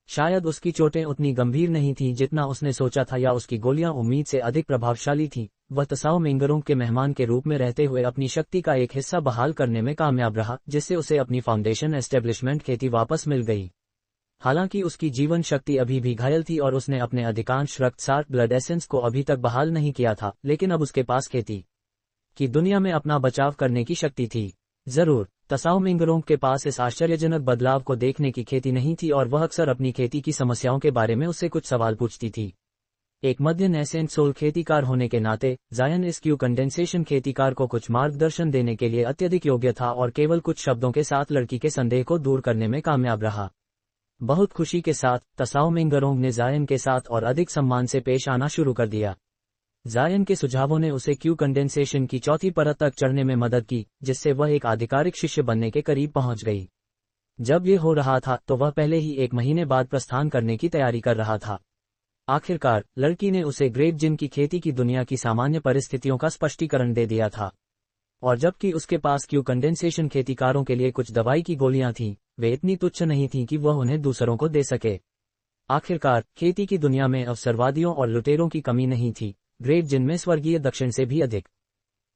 शायद उसकी चोटें उतनी गंभीर नहीं थीं जितना उसने सोचा था, या उसकी गोलियां उम्मीद से अधिक प्रभावशाली थीं। वह तसाओ मेंगरोंग के मेहमान के रूप में रहते हुए अपनी शक्ति का एक हिस्सा बहाल करने में कामयाब रहा, जिससे उसे अपनी फाउंडेशन एस्टेब्लिशमेंट खेती वापस मिल गई। हालांकि उसकी जीवन शक्ति अभी भी घायल थी और उसने अपने अधिकांश रक्तसार ब्लड एसेंस को अभी तक बहाल नहीं किया था, लेकिन अब उसके पास खेती की दुनिया में अपना बचाव करने की शक्ति थी। जरूर तसाओ मेंगरोंग के पास इस आश्चर्यजनक बदलाव को देखने की खेती नहीं थी और वह अक्सर अपनी खेती की समस्याओं के बारे में उससे कुछ सवाल पूछती थी। एक मध्य नेसेंट सोल खेतीकार होने के नाते जायन इस क्यू कंडेंसेशन खेतीकार को कुछ मार्गदर्शन देने के लिए अत्यधिक योग्य था और केवल कुछ शब्दों के साथ लड़की के संदेह को दूर करने में कामयाब रहा। बहुत खुशी के साथ तसाओ मिंगरोंग ने जायन के साथ और अधिक सम्मान से पेश आना शुरू कर दिया। जायन के सुझावों ने उसे क्यू कंडेंसेशन की चौथी परत तक चढ़ने में मदद की, जिससे वह एक आधिकारिक शिष्य बनने के करीब पहुंच गई। जब ये हो रहा था तो वह पहले ही 1 महीने बाद प्रस्थान करने की तैयारी कर रहा था। आखिरकार लड़की ने उसे ग्रेप जिन की खेती की दुनिया की सामान्य परिस्थितियों का स्पष्टीकरण दे दिया था। और जबकि उसके पास क्यू कंडेंसेशन खेतीकारों के लिए कुछ दवाई की गोलियां थीं, वे इतनी तुच्छ नहीं थीं कि वह उन्हें दूसरों को दे सके। आखिरकार खेती की दुनिया में अवसरवादियों और लुटेरों की कमी नहीं थी, ग्रेप जिन में स्वर्गीय दक्षिण से भी अधिक।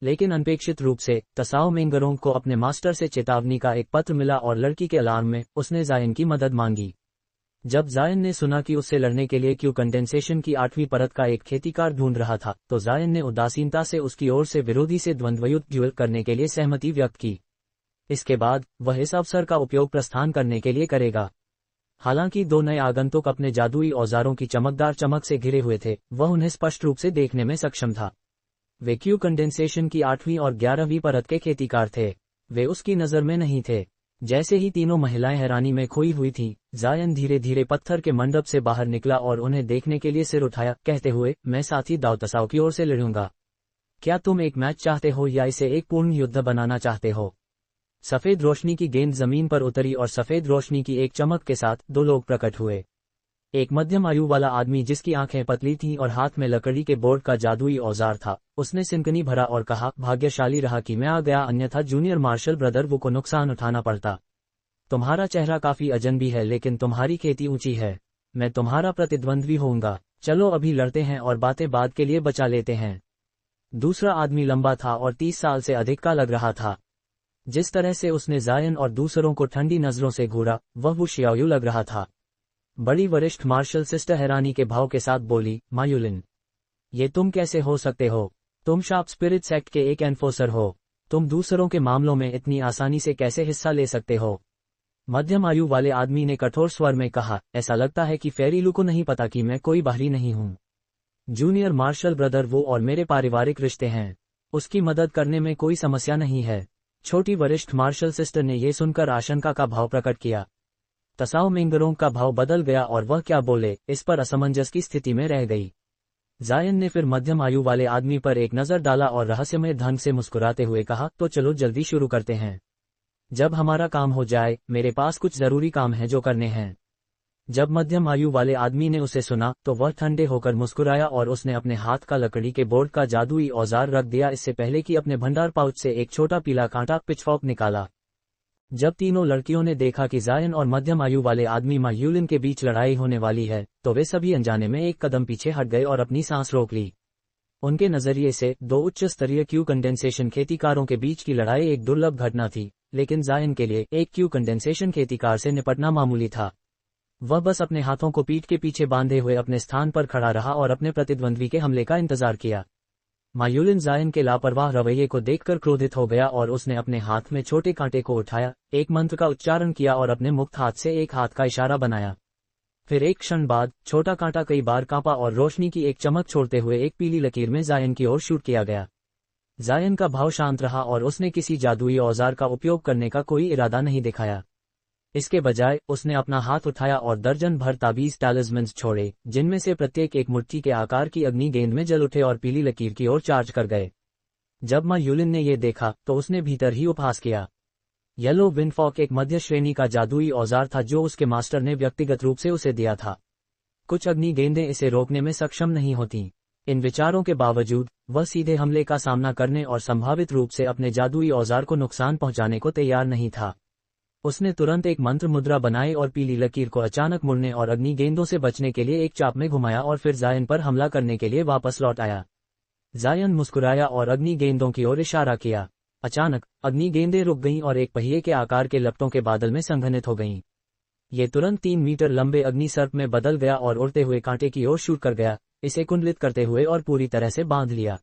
लेकिन अनपेक्षित रूप से तसाओ मिंगरोंग को अपने मास्टर से चेतावनी का एक पत्र मिला और लड़की के अलार्म में उसने जायन की मदद मांगी। जब जायन ने सुना कि उससे लड़ने के लिए क्यू कंडेंसेशन की 8वीं परत का एक खेतीकार ढूंढ रहा था, तो जायन ने उदासीनता से उसकी ओर से विरोधी से द्वंद्वयुद्ध ड्यूल करने के लिए सहमति व्यक्त की। इसके बाद वह इस अवसर का उपयोग प्रस्थान करने के लिए करेगा। हालांकि 2 नए आगंतुक अपने जादुई औजारों की चमकदार चमक से घिरे हुए थे, वह उन्हें स्पष्ट रूप से देखने में सक्षम था। वे क्यू कंडेंसेशन की 8वीं और 11वीं परत के खेतीकार थे। वे उसकी नजर में नहीं थे। जैसे ही तीनों महिलाएं हैरानी में खोई हुई थीं, जायन धीरे धीरे पत्थर के मंडप से बाहर निकला और उन्हें देखने के लिए सिर उठाया, कहते हुए, मैं साथी दाओ तसाओ की ओर से लड़ूंगा। क्या तुम एक मैच चाहते हो या इसे एक पूर्ण युद्ध बनाना चाहते हो? सफेद रोशनी की गेंद जमीन पर उतरी और सफेद रोशनी की एक चमक के साथ 2 लोग प्रकट हुए। एक मध्यम आयु वाला आदमी जिसकी आंखें पतली थीं और हाथ में लकड़ी के बोर्ड का जादुई औजार था, उसने सिनकनी भरा और कहा, भाग्यशाली रहा कि मैं आ गया, अन्यथा जूनियर मार्शल ब्रदर वो को नुकसान उठाना पड़ता। तुम्हारा चेहरा काफी अजनबी है लेकिन तुम्हारी खेती ऊंची है। मैं तुम्हारा प्रतिद्वंद्वी होऊंगा। चलो अभी लड़ते हैं और बातें बाद के लिए बचा लेते हैं। दूसरा आदमी लंबा था और 30 साल से अधिक का लग रहा था। जिस तरह से उसने जायन और दूसरों को ठंडी नजरों से घूरा, वह वो शियाओयू लग रहा था। बड़ी वरिष्ठ मार्शल सिस्टर हैरानी के भाव के साथ बोली, मायुलिन, ये तुम कैसे हो सकते हो? तुम शार्प स्पिरिट सेक्ट के एक एनफोर्सर हो। तुम दूसरों के मामलों में इतनी आसानी से कैसे हिस्सा ले सकते हो? मध्यम आयु वाले आदमी ने कठोर स्वर में कहा, ऐसा लगता है कि फेरीलू को नहीं पता कि मैं कोई बाहरी नहीं हूँ। जूनियर मार्शल ब्रदर वो और मेरे पारिवारिक रिश्ते हैं। उसकी मदद करने में कोई समस्या नहीं है। छोटी वरिष्ठ मार्शल सिस्टर ने यह सुनकर आशंका का भाव प्रकट किया। तसाओ मिंगरोंग का भाव बदल गया और वह क्या बोले इस पर असमंजस की स्थिति में रह गई। जायन ने फिर मध्यम आयु वाले आदमी पर एक नजर डाला और रहस्यमय ढंग से मुस्कुराते हुए कहा, तो चलो जल्दी शुरू करते हैं। जब हमारा काम हो जाए, मेरे पास कुछ जरूरी काम है जो करने हैं। जब मध्यम आयु वाले आदमी ने उसे सुना तो वह ठंडे होकर मुस्कुराया और उसने अपने हाथ का लकड़ी के बोर्ड का जादुई औजार रख दिया, इससे पहले कि अपने भंडार पाउच से एक छोटा पीला कांटा पिचफॉर्क निकाला। जब तीनों लड़कियों ने देखा कि जायन और मध्यम आयु वाले आदमी मायूलिन के बीच लड़ाई होने वाली है, तो वे सभी अनजाने में एक कदम पीछे हट गए और अपनी सांस रोक ली। उनके नजरिए से 2 उच्च स्तरीय क्यू कंडेंसेशन खेतीकारों के बीच की लड़ाई एक दुर्लभ घटना थी, लेकिन जायन के लिए एक क्यू कंडेंसेशन खेतीकार से निपटना मामूली था। वह बस अपने हाथों को पीठ के पीछे बांधे हुए अपने स्थान पर खड़ा रहा और अपने प्रतिद्वंद्वी के हमले का इंतजार किया। मायूलिन जायन के लापरवाह रवैये को देखकर क्रोधित हो गया और उसने अपने हाथ में छोटे कांटे को उठाया, एक मंत्र का उच्चारण किया और अपने मुक्त हाथ से एक हाथ का इशारा बनाया। फिर एक क्षण बाद छोटा कांटा कई बार कांपा और रोशनी की एक चमक छोड़ते हुए एक पीली लकीर में जायन की ओर शूट किया गया। जायन का भाव शांत रहा और उसने किसी जादुई औजार का उपयोग करने का कोई इरादा नहीं दिखाया। इसके बजाय उसने अपना हाथ उठाया और दर्जन भर ताबीज टैलिस्मन्स छोड़े, जिनमें से प्रत्येक एक मुट्ठी के आकार की अग्नि गेंद में जल उठे और पीली लकीर की ओर चार्ज कर गए। जब मायूलिन ने यह देखा तो उसने भीतर ही उपहास किया। येलो विंडफॉक एक मध्य श्रेणी का जादुई औजार था जो उसके मास्टर ने व्यक्तिगत रूप से उसे दिया था। कुछ अग्नि गेंदें इसे रोकने में सक्षम नहीं होती। इन विचारों के बावजूद वह सीधे हमले का सामना करने और संभावित रूप से अपने जादुई औजार को नुकसान पहुंचाने को तैयार नहीं था। उसने तुरंत एक मंत्र मुद्रा बनाई और पीली लकीर को अचानक मुड़ने और अग्नि गेंदों से बचने के लिए एक चाप में घुमाया और फिर जायन पर हमला करने के लिए वापस लौट आया। जायन मुस्कुराया और अग्नि गेंदों की ओर इशारा किया। अचानक अग्नि गेंदें रुक गईं और एक पहिए के आकार के लपटों के बादल में संघनित हो गईं। ये तुरंत 3 मीटर लंबे अग्नि सर्प में बदल गया और उड़ते हुए कांटे की ओर शूट कर गया, इसे कुंडलित करते हुए और पूरी तरह से बांध लिया।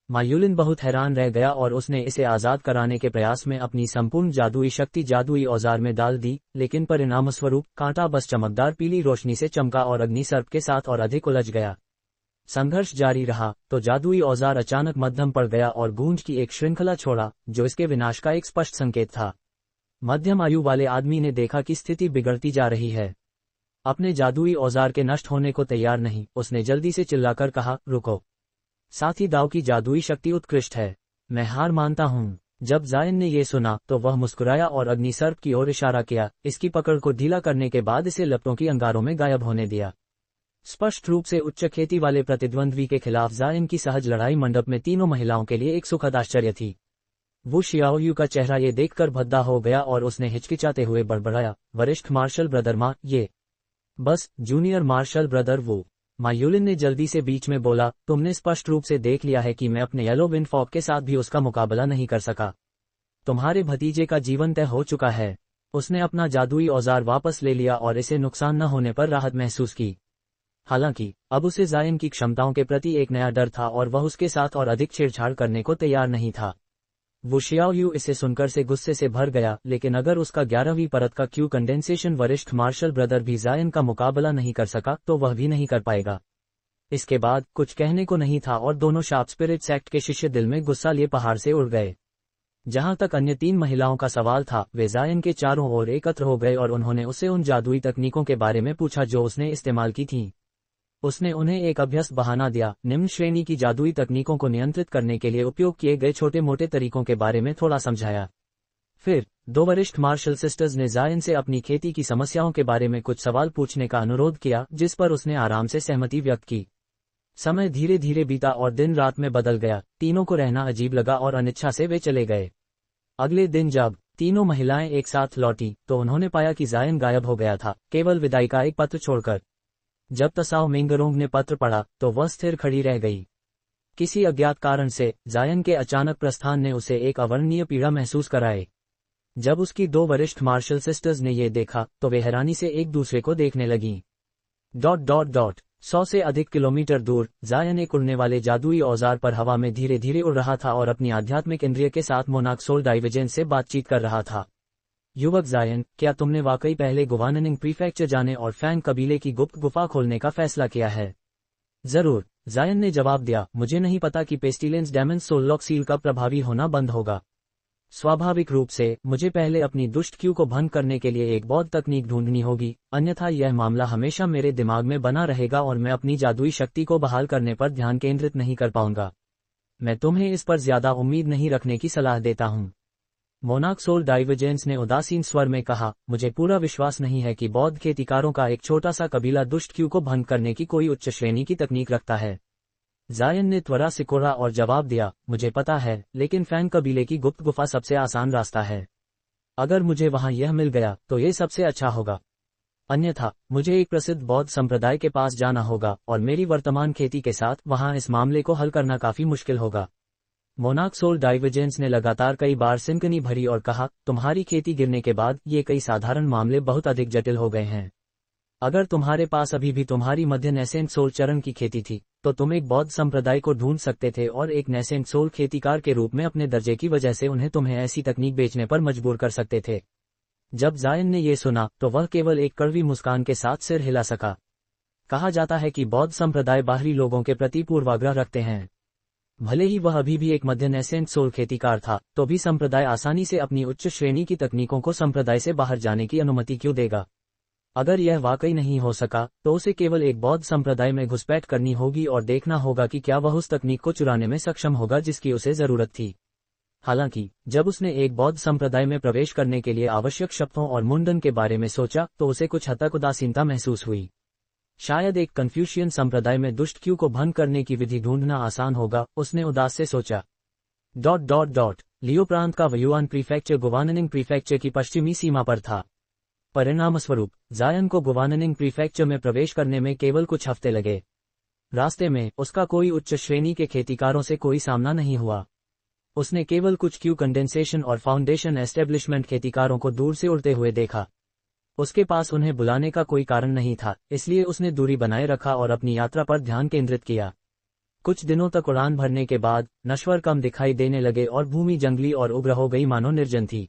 मायूलिन बहुत हैरान रह गया और उसने इसे आजाद कराने के प्रयास में अपनी संपूर्ण जादुई शक्ति जादुई औजार में डाल दी, लेकिन परिणामस्वरूप कांटा बस चमकदार पीली रोशनी से चमका और अग्नि सर्प के साथ और अधिक उलझ गया। संघर्ष जारी रहा तो जादुई औजार अचानक मध्यम पड़ गया और गूंज की एक श्रृंखला छोड़ा, जो इसके विनाश का एक स्पष्ट संकेत था। मध्यम आयु वाले आदमी ने देखा कि स्थिति बिगड़ती जा रही है। अपने जादुई औजार के नष्ट होने को तैयार नहीं, उसने जल्दी से चिल्लाकर कहा, रुको। साथी दाव की जादुई शक्ति उत्कृष्ट है, मैं हार मानता हूँ। जब जायन ने ये सुना तो वह मुस्कुराया और अग्नि सर्प की ओर इशारा किया। इसकी पकड़ को ढीला करने के बाद इसे लपटों की अंगारों में गायब होने दिया। स्पष्ट रूप से उच्च खेती वाले प्रतिद्वंद्वी के खिलाफ जायन की सहज लड़ाई मंडप में तीनों महिलाओं के लिए एक सुखद आश्चर्य थी। वो शियाओयू का चेहरा ये देखकर भद्दा हो गया और उसने हिचकिचाते हुए बड़बड़ाया, वरिष्ठ मार्शल ब्रदर माँ, ये बस जूनियर मार्शल ब्रदर। वो माँ यूलिन ने जल्दी से बीच में बोला, तुमने स्पष्ट रूप से देख लिया है कि मैं अपने येलो विंड फॉग के साथ भी उसका मुकाबला नहीं कर सका। तुम्हारे भतीजे का जीवन तय हो चुका है। उसने अपना जादुई औजार वापस ले लिया और इसे नुकसान न होने पर राहत महसूस की। हालांकि अब उसे जायन की क्षमताओं के प्रति एक नया डर था और वह उसके साथ और अधिक छेड़छाड़ करने को तैयार नहीं था। वो शियाओयू इसे सुनकर से गुस्से से भर गया, लेकिन अगर उसका 11वीं परत का क्यू कंडेंसेशन वरिष्ठ मार्शल ब्रदर भी जायन का मुकाबला नहीं कर सका तो वह भी नहीं कर पाएगा। इसके बाद कुछ कहने को नहीं था और दोनों शार्प स्पिरिट सेक्ट के शिष्य दिल में गुस्सा लिए पहाड़ से उड़ गए। जहां तक अन्य 3 महिलाओं का सवाल था, वे जायन के चारों ओर एकत्र हो गए और उन्होंने उससे उन जादुई तकनीकों के बारे में पूछा जो उसने इस्तेमाल की थीं। उसने उन्हें एक अभ्यस्त बहाना दिया, निम्न श्रेणी की जादुई तकनीकों को नियंत्रित करने के लिए उपयोग किए गए छोटे मोटे तरीकों के बारे में थोड़ा समझाया। फिर 2 वरिष्ठ मार्शल सिस्टर्स ने जायन से अपनी खेती की समस्याओं के बारे में कुछ सवाल पूछने का अनुरोध किया, जिस पर उसने आराम से सहमति व्यक्त की। समय धीरे धीरे बीता और दिन रात में बदल गया। तीनों को रहना अजीब लगा और अनिच्छा से वे चले गए। अगले दिन जब तीनों महिलाएं एक साथ लौटी तो उन्होंने पाया कि जायन गायब हो गया था, केवल विदाई का एक पत्र छोड़कर। जब तसाओ मिंगरोंग ने पत्र पढ़ा तो वह स्थिर खड़ी रह गई। किसी अज्ञात कारण से जायन के अचानक प्रस्थान ने उसे एक अवर्णनीय पीड़ा महसूस कराई। जब उसकी 2 वरिष्ठ मार्शल सिस्टर्स ने यह देखा तो वे हैरानी से एक दूसरे को देखने लगीं। 100 से अधिक किलोमीटर दूर जायन एक उड़ने वाले जादुई औजार पर हवा में धीरे धीरे उड़ रहा था और अपनी आध्यात्मिक इंद्रिय के साथ मोनाक सोल डाइवेजेंस से बातचीत कर रहा था। युवक जायन, क्या तुमने वाकई पहले गुवाननिंग प्रीफेक्चर जाने और फैंग कबीले की गुप्त गुफा खोलने का फैसला किया है? जरूर, जायन ने जवाब दिया। मुझे नहीं पता कि पेस्टिलेंस डेमन सोललॉक सील का प्रभावी होना बंद होगा। स्वाभाविक रूप से मुझे पहले अपनी दुष्ट क्यू को भंग करने के लिए एक बौद्ध तकनीक ढूंढनी होगी, अन्यथा यह मामला हमेशा मेरे दिमाग में बना रहेगा और मैं अपनी जादुई शक्ति को बहाल करने पर ध्यान केंद्रित नहीं कर पाऊंगा। मैं तुम्हें इस पर ज्यादा उम्मीद नहीं रखने की सलाह देता हूं। मोनाक सोल डाइवर्जेंस ने उदासीन स्वर में कहा, मुझे पूरा विश्वास नहीं है कि बौद्ध खेतीकारों का एक छोटा सा कबीला दुष्ट क्यू को भंग करने की कोई उच्च श्रेणी की तकनीक रखता है। जायन ने त्वरा सिकोड़ा और जवाब दिया, मुझे पता है, लेकिन फैंग कबीले की गुप्त गुफा सबसे आसान रास्ता है। अगर मुझे वहां यह मिल गया तो ये सबसे अच्छा होगा। अन्यथा मुझे एक प्रसिद्ध बौद्ध संप्रदाय के पास जाना होगा और मेरी वर्तमान खेती के साथ वहां इस मामले को हल करना काफी मुश्किल होगा। मोनाक सोल डाइवर्जेंस ने लगातार कई बार सिनकनी भरी और कहा, तुम्हारी खेती गिरने के बाद ये कई साधारण मामले बहुत अधिक जटिल हो गए हैं। अगर तुम्हारे पास अभी भी तुम्हारी मध्य नैसेंट सोल चरण की खेती थी तो तुम एक बौद्ध संप्रदाय को ढूंढ सकते थे और एक नैसेंट सोल खेतीकार के रूप में अपने दर्जे की वजह से उन्हें तुम्हें ऐसी तकनीक बेचने पर मजबूर कर सकते थे। जब जायन ने ये सुना तो वह केवल एक कड़वी मुस्कान के साथ सिर हिला सका। कहा जाता है कि बौद्ध संप्रदाय बाहरी लोगों के प्रति पूर्वाग्रह रखते हैं। भले ही वह अभी भी एक मध्य नैसेंट सोल खेतीकार था, तो भी संप्रदाय आसानी से अपनी उच्च श्रेणी की तकनीकों को संप्रदाय से बाहर जाने की अनुमति क्यों देगा? अगर यह वाकई नहीं हो सका तो उसे केवल एक बौद्ध संप्रदाय में घुसपैठ करनी होगी और देखना होगा कि क्या वह उस तकनीक को चुराने में सक्षम होगा जिसकी उसे जरूरत थी। हालांकि जब उसने एक बौद्ध संप्रदाय में प्रवेश करने के लिए आवश्यक शर्तों और मुंडन के बारे में सोचा तो उसे कुछ हद तक उदासीनता महसूस हुई। शायद एक कन्फ्यूशियन संप्रदाय में दुष्ट क्यू को भंग करने की विधि ढूंढना आसान होगा, उसने उदास से सोचा। लियो प्रांत का वयुआन प्रीफेक्चर गुवाननिंग प्रीफेक्चर की पश्चिमी सीमा पर था। परिणामस्वरूप जायन को गुवाननिंग प्रीफेक्चर में प्रवेश करने में केवल कुछ हफ्ते लगे। रास्ते में उसका कोई उच्च श्रेणी के खेतीकारों से कोई सामना नहीं हुआ। उसने केवल कुछ क्यू कंडेंसेशन और फाउंडेशन एस्टेब्लिशमेंट खेतीकारों को दूर से उड़ते हुए देखा। उसके पास उन्हें बुलाने का कोई कारण नहीं था, इसलिए उसने दूरी बनाए रखा और अपनी यात्रा पर ध्यान केंद्रित किया। कुछ दिनों तक उड़ान भरने के बाद नश्वर कम दिखाई देने लगे और भूमि जंगली और उग्र हो गई मानो निर्जन थी।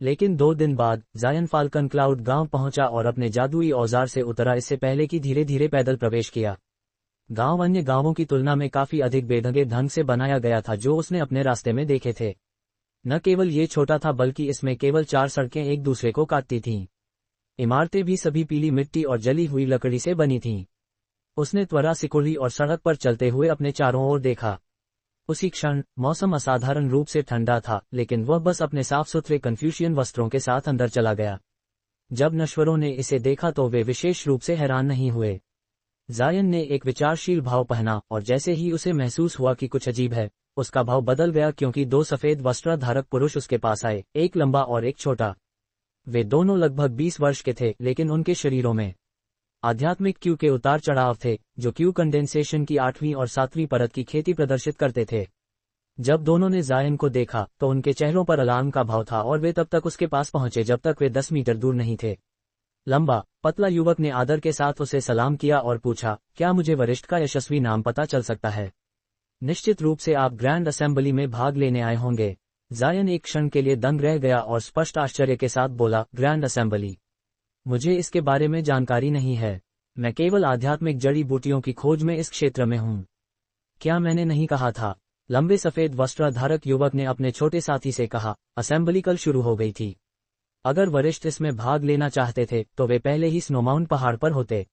लेकिन 2 दिन बाद जायन फाल्कन क्लाउड गांव पहुंचा और अपने जादुई औजार से उतरा इससे पहले कि धीरे धीरे पैदल प्रवेश किया। गांव अन्य गांवों की तुलना में काफी अधिक बेढंगे ढंग से बनाया गया था जो उसने अपने रास्ते में देखे थे। न केवल ये छोटा था बल्कि इसमें केवल 4 सड़कें एक दूसरे को काटती थीं। इमारतें भी सभी पीली मिट्टी और जली हुई लकड़ी से बनी थीं। उसने त्वरा सिकुड़ी और सड़क पर चलते हुए अपने चारों ओर देखा। उसी क्षण मौसम असाधारण रूप से ठंडा था, लेकिन वह बस अपने साफ सुथरे कन्फ्यूशियन वस्त्रों के साथ अंदर चला गया। जब नश्वरों ने इसे देखा तो वे विशेष रूप से हैरान नहीं हुए। जायन ने एक विचारशील भाव पहना, और जैसे ही उसे महसूस हुआ कि कुछ अजीब है, उसका भाव बदल गया, क्योंकि दो सफेद वस्त्रधारक पुरुष उसके पास आए, एक लंबा और एक छोटा। वे दोनों लगभग 20 वर्ष के थे, लेकिन उनके शरीरों में आध्यात्मिक क्यू के उतार चढ़ाव थे, जो क्यू कंडेंसेशन की 8वीं और 7वीं परत की खेती प्रदर्शित करते थे। जब दोनों ने जायन को देखा तो उनके चेहरों पर अलार्म का भाव था, और वे तब तक उसके पास पहुंचे जब तक वे 10 मीटर दूर नहीं थे। लंबा पतला युवक ने आदर के साथ उसे सलाम किया और पूछा, क्या मुझे वरिष्ठ का यशस्वी नाम पता चल सकता है? निश्चित रूप से आप ग्रैंड असेंबली में भाग लेने आए होंगे। जायन एक क्षण के लिए दंग रह गया और स्पष्ट आश्चर्य के साथ बोला, ग्रैंड असेंबली? मुझे इसके बारे में जानकारी नहीं है। मैं केवल आध्यात्मिक जड़ी बूटियों की खोज में इस क्षेत्र में हूँ। क्या मैंने नहीं कहा था? लंबे सफेद वस्त्रधारक युवक ने अपने छोटे साथी से कहा, असेंबली कल शुरू हो गई थी। अगर वरिष्ठ इसमें भाग लेना चाहते थे तो वे पहले ही स्नोमाउंट पहाड़ पर होते।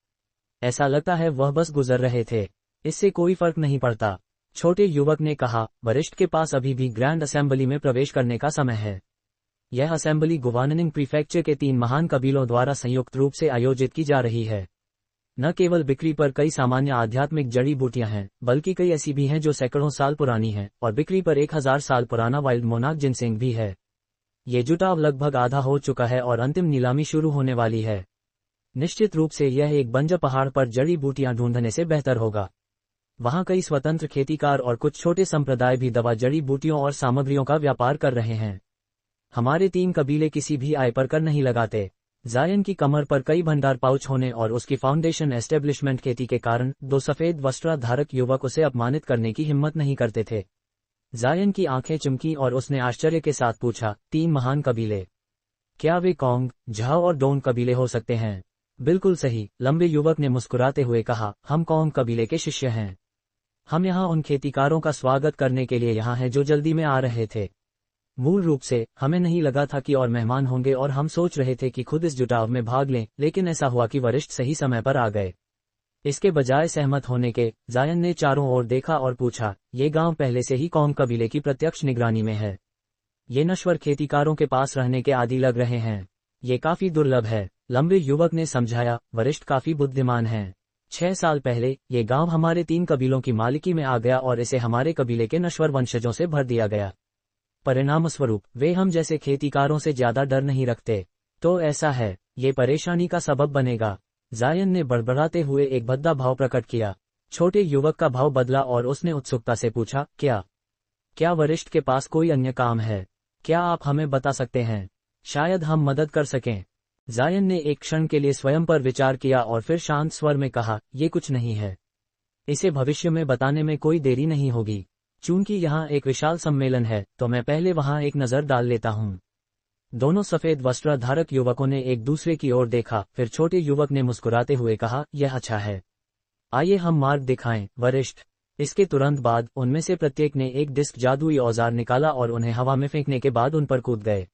ऐसा लगता है वह बस गुजर रहे थे। इससे कोई फर्क नहीं पड़ता। छोटे युवक ने कहा, वरिष्ठ के पास अभी भी ग्रैंड असेंबली में प्रवेश करने का समय है। यह असेंबली गुवाननिंग प्रीफेक्चर के 3 महान कबीलों द्वारा संयुक्त रूप से आयोजित की जा रही है। न केवल बिक्री पर कई सामान्य आध्यात्मिक जड़ी बूटियां हैं, बल्कि कई ऐसी भी हैं जो सैकड़ों साल पुरानी हैं, और बिक्री पर 1000 साल पुराना वाइल्ड मोनाक जिनसेंग भी है। ये जुटाव लगभग आधा हो चुका है और अंतिम नीलामी शुरू होने वाली है। निश्चित रूप से यह एक बंजर पहाड़ पर जड़ी बूटियां ढूंढने से बेहतर होगा। वहां कई स्वतंत्र खेतीकार और कुछ छोटे संप्रदाय भी दवा जड़ी बूटियों और सामग्रियों का व्यापार कर रहे हैं। हमारे 3 कबीले किसी भी आय पर कर नहीं लगाते। जायन की कमर पर कई भंडार पाउच होने और उसकी फाउंडेशन एस्टेब्लिशमेंट खेती के कारण 2 सफेद वस्त्रधारक युवक उसे अपमानित करने की हिम्मत नहीं करते थे। जायन की आंखें चमकी और उसने आश्चर्य के साथ पूछा, 3 महान कबीले? क्या वे कॉन्ग, झाओ और डोन कबीले हो सकते हैं? बिल्कुल सही, लंबे युवक ने मुस्कुराते हुए कहा, हम कॉन्ग कबीले के शिष्य हैं। हम यहाँ उन खेतीकारों का स्वागत करने के लिए यहाँ हैं जो जल्दी में आ रहे थे। मूल रूप से हमें नहीं लगा था कि और मेहमान होंगे, और हम सोच रहे थे कि खुद इस जुटाव में भाग लें, लेकिन ऐसा हुआ कि वरिष्ठ सही समय पर आ गए। इसके बजाय सहमत होने के, जायन ने चारों ओर देखा और पूछा, ये गांव पहले से ही कॉन्ग कबीले की प्रत्यक्ष निगरानी में है। ये नश्वर खेतीकारों के पास रहने के आदी लग रहे हैं। ये काफी दुर्लभ है। लंबे युवक ने समझाया, वरिष्ठ काफी बुद्धिमान हैं। 6 साल पहले ये गांव हमारे 3 कबीलों की मालिकी में आ गया और इसे हमारे कबीले के नश्वर वंशजों से भर दिया गया। परिणामस्वरूप वे हम जैसे खेतीकारों से ज्यादा डर नहीं रखते। तो ऐसा है, ये परेशानी का सबब बनेगा। जायन ने बड़बड़ाते हुए एक भद्दा भाव प्रकट किया। छोटे युवक का भाव बदला और उसने उत्सुकता से पूछा, क्या वरिष्ठ के पास कोई अन्य काम है? क्या आप हमें बता सकते हैं? शायद हम मदद कर सकें। जायन ने एक क्षण के लिए स्वयं पर विचार किया और फिर शांत स्वर में कहा, ये कुछ नहीं है। इसे भविष्य में बताने में कोई देरी नहीं होगी। चूंकि यहाँ एक विशाल सम्मेलन है, तो मैं पहले वहाँ एक नज़र डाल लेता हूँ। दोनों सफेद वस्त्रधारक युवकों ने एक दूसरे की ओर देखा, फिर छोटे युवक ने मुस्कुराते हुए कहा, यह अच्छा है। आइए हम मार्ग दिखाएं, वरिष्ठ। इसके तुरंत बाद उनमें से प्रत्येक ने एक डिस्क जादुई औजार निकाला और उन्हें हवा में फेंकने के बाद उन पर कूद गए।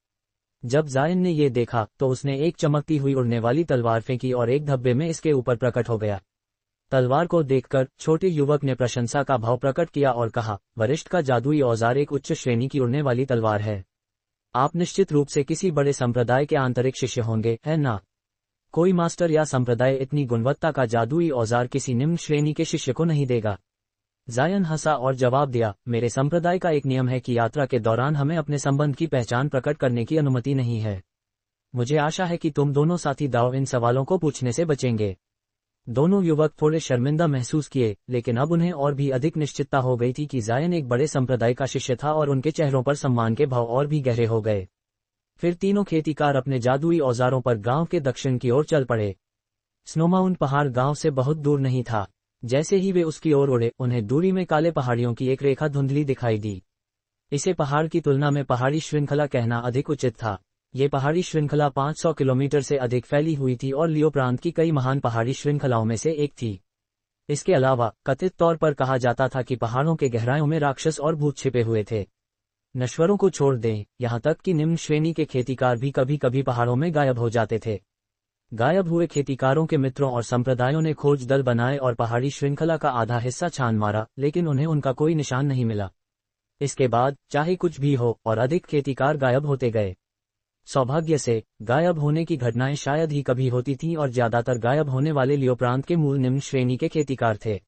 जब जायन ने ये देखा तो उसने एक चमकती हुई उड़ने वाली तलवार फेंकी और एक धब्बे में इसके ऊपर प्रकट हो गया। तलवार को देखकर छोटे युवक ने प्रशंसा का भाव प्रकट किया और कहा, वरिष्ठ का जादुई औजार एक उच्च श्रेणी की उड़ने वाली तलवार है। आप निश्चित रूप से किसी बड़े संप्रदाय के आंतरिक शिष्य होंगे, है ना? कोई मास्टर या संप्रदाय इतनी गुणवत्ता का जादुई औजार किसी निम्न श्रेणी के शिष्य को नहीं देगा। जायन हंसा और जवाब दिया, मेरे संप्रदाय का एक नियम है कि यात्रा के दौरान हमें अपने संबंध की पहचान प्रकट करने की अनुमति नहीं है। मुझे आशा है कि तुम दोनों साथी दाव इन सवालों को पूछने से बचेंगे। दोनों युवक थोड़े शर्मिंदा महसूस किए, लेकिन अब उन्हें और भी अधिक निश्चितता हो गई थी कि जायन एक बड़े संप्रदाय का शिष्य था, और उनके चेहरों पर सम्मान के भाव और भी गहरे हो गए। फिर तीनों खेतीकार अपने जादुई औजारों पर गांव के दक्षिण की ओर चल पड़े। स्नोमाउंट पहाड़ गांव से बहुत दूर नहीं था। जैसे ही वे उसकी ओर उड़े, उन्हें दूरी में काले पहाड़ियों की एक रेखा धुंधली दिखाई दी। इसे पहाड़ की तुलना में पहाड़ी श्रृंखला कहना अधिक उचित था। ये पहाड़ी श्रृंखला 500 किलोमीटर से अधिक फैली हुई थी और लियो प्रांत की कई महान पहाड़ी श्रृंखलाओं में से एक थी। इसके अलावा कथित तौर पर कहा जाता था कि पहाड़ों के गहराइयों में राक्षस और भूत छिपे हुए थे। नश्वरों को छोड़ दें, यहाँ तक कि निम्न श्रेणी के खेतीकार भी कभी कभी पहाड़ों में गायब हो जाते थे। गायब हुए खेतीकारों के मित्रों और संप्रदायों ने खोज दल बनाए और पहाड़ी श्रृंखला का आधा हिस्सा छान मारा, लेकिन उन्हें उनका कोई निशान नहीं मिला। इसके बाद चाहे कुछ भी हो, और अधिक खेतीकार गायब होते गए। सौभाग्य से गायब होने की घटनाएं शायद ही कभी होती थीं और ज्यादातर गायब होने वाले लियो प्रांत के मूल निम्न श्रेणी के खेतीकार थे।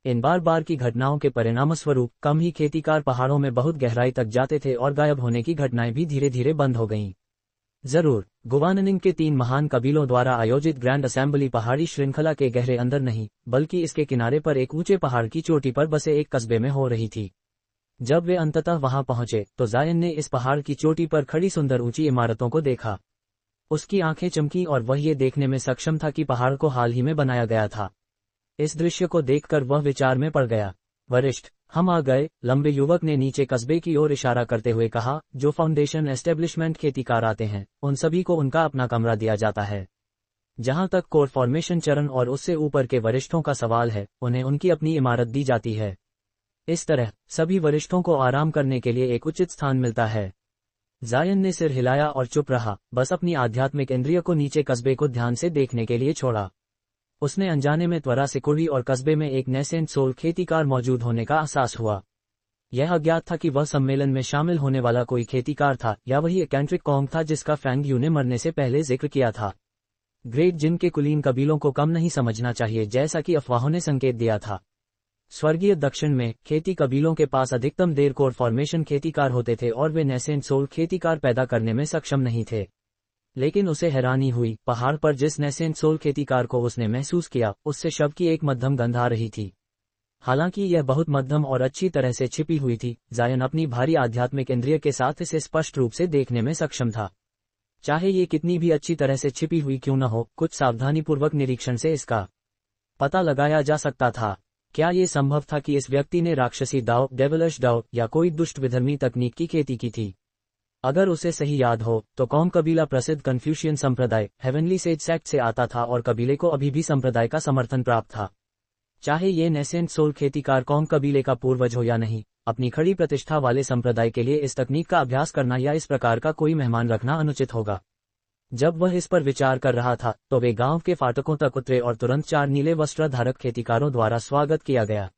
इन बार बार की घटनाओं के परिणामस्वरूप कम ही खेतीकार पहाड़ों में बहुत गहराई तक जाते थे और गायब होने की घटनाएं भी धीरे धीरे बंद हो गईं। जरूर गुवाननिंग के 3 महान कबीलों द्वारा आयोजित ग्रैंड असेंबली पहाड़ी श्रृंखला के गहरे अंदर नहीं, बल्कि इसके किनारे पर एक ऊंचे पहाड़ की चोटी पर बसे एक कस्बे में हो रही थी। जब वे अंततः वहां पहुंचे तो जायन ने इस पहाड़ की चोटी पर खड़ी सुंदर ऊंची इमारतों को देखा। उसकी आंखें चमकी और वह ये देखने में सक्षम था कि पहाड़ को हाल ही में बनाया गया था। इस दृश्य को देखकर वह विचार में पड़ गया। वरिष्ठ, हम आ गए, लंबे युवक ने नीचे कस्बे की ओर इशारा करते हुए कहा। जो फाउंडेशन एस्टेब्लिशमेंट खेतीकार आते हैं, उन सभी को उनका अपना कमरा दिया जाता है। जहां तक कोर फॉर्मेशन चरण और उससे ऊपर के वरिष्ठों का सवाल है, उन्हें उनकी अपनी इमारत दी जाती है। इस तरह सभी वरिष्ठों को आराम करने के लिए एक उचित स्थान मिलता है। जायन ने सिर हिलाया और चुप रहा, बस अपनी आध्यात्मिक इंद्रिय को नीचे कस्बे को ध्यान से देखने के लिए छोड़ा। उसने अनजाने में त्वरा से कुड़ी और कस्बे में एक नेसेंट सोल खेतीकार मौजूद होने का एहसास हुआ। यह अज्ञात था कि वह सम्मेलन में शामिल होने वाला कोई खेतीकार था या वही एकेंट्रिक कॉन्ग था जिसका फैंग यू ने मरने से पहले जिक्र किया था। ग्रेट जिन के कुलीन कबीलों को कम नहीं समझना चाहिए, जैसा कि अफवाहों ने संकेत दिया था। स्वर्गीय दक्षिण में खेती कबीलों के पास अधिकतम देर कोर फॉर्मेशन खेतीकार होते थे और वे नेसेंट सोल खेतीकार पैदा करने में सक्षम नहीं थे। लेकिन उसे हैरानी हुई, पहाड़ पर जिस नेसेंट सोल खेतीकार को उसने महसूस किया, उससे शव की एक मध्यम गंध आ रही थी। हालांकि यह बहुत मध्यम और अच्छी तरह से छिपी हुई थी, जायन अपनी भारी आध्यात्मिक इंद्रिय के साथ इसे स्पष्ट रूप से देखने में सक्षम था। चाहे ये कितनी भी अच्छी तरह से छिपी हुई क्यों न हो, कुछ सावधानीपूर्वक निरीक्षण से इसका पता लगाया जा सकता था। क्या ये संभव था कि इस व्यक्ति ने राक्षसी दाव, डेविलिश दाव या कोई दुष्ट विधर्मी तकनीक की खेती की थी? अगर उसे सही याद हो तो कौम कबीला प्रसिद्ध कन्फ्यूशियन संप्रदाय हेवनली सेज सेक्ट से आता था और कबीले को अभी भी संप्रदाय का समर्थन प्राप्त था। चाहे ये नेसेंट सोल खेतीकार कौम कबीले का पूर्वज हो या नहीं, अपनी खड़ी प्रतिष्ठा वाले संप्रदाय के लिए इस तकनीक का अभ्यास करना या इस प्रकार का कोई मेहमान रखना अनुचित होगा। जब वह इस पर विचार कर रहा था तो वे गांव के फाटकों तक उतरे और तुरंत 4 नीले वस्त्रधारक खेतीकारों द्वारा स्वागत किया गया। ...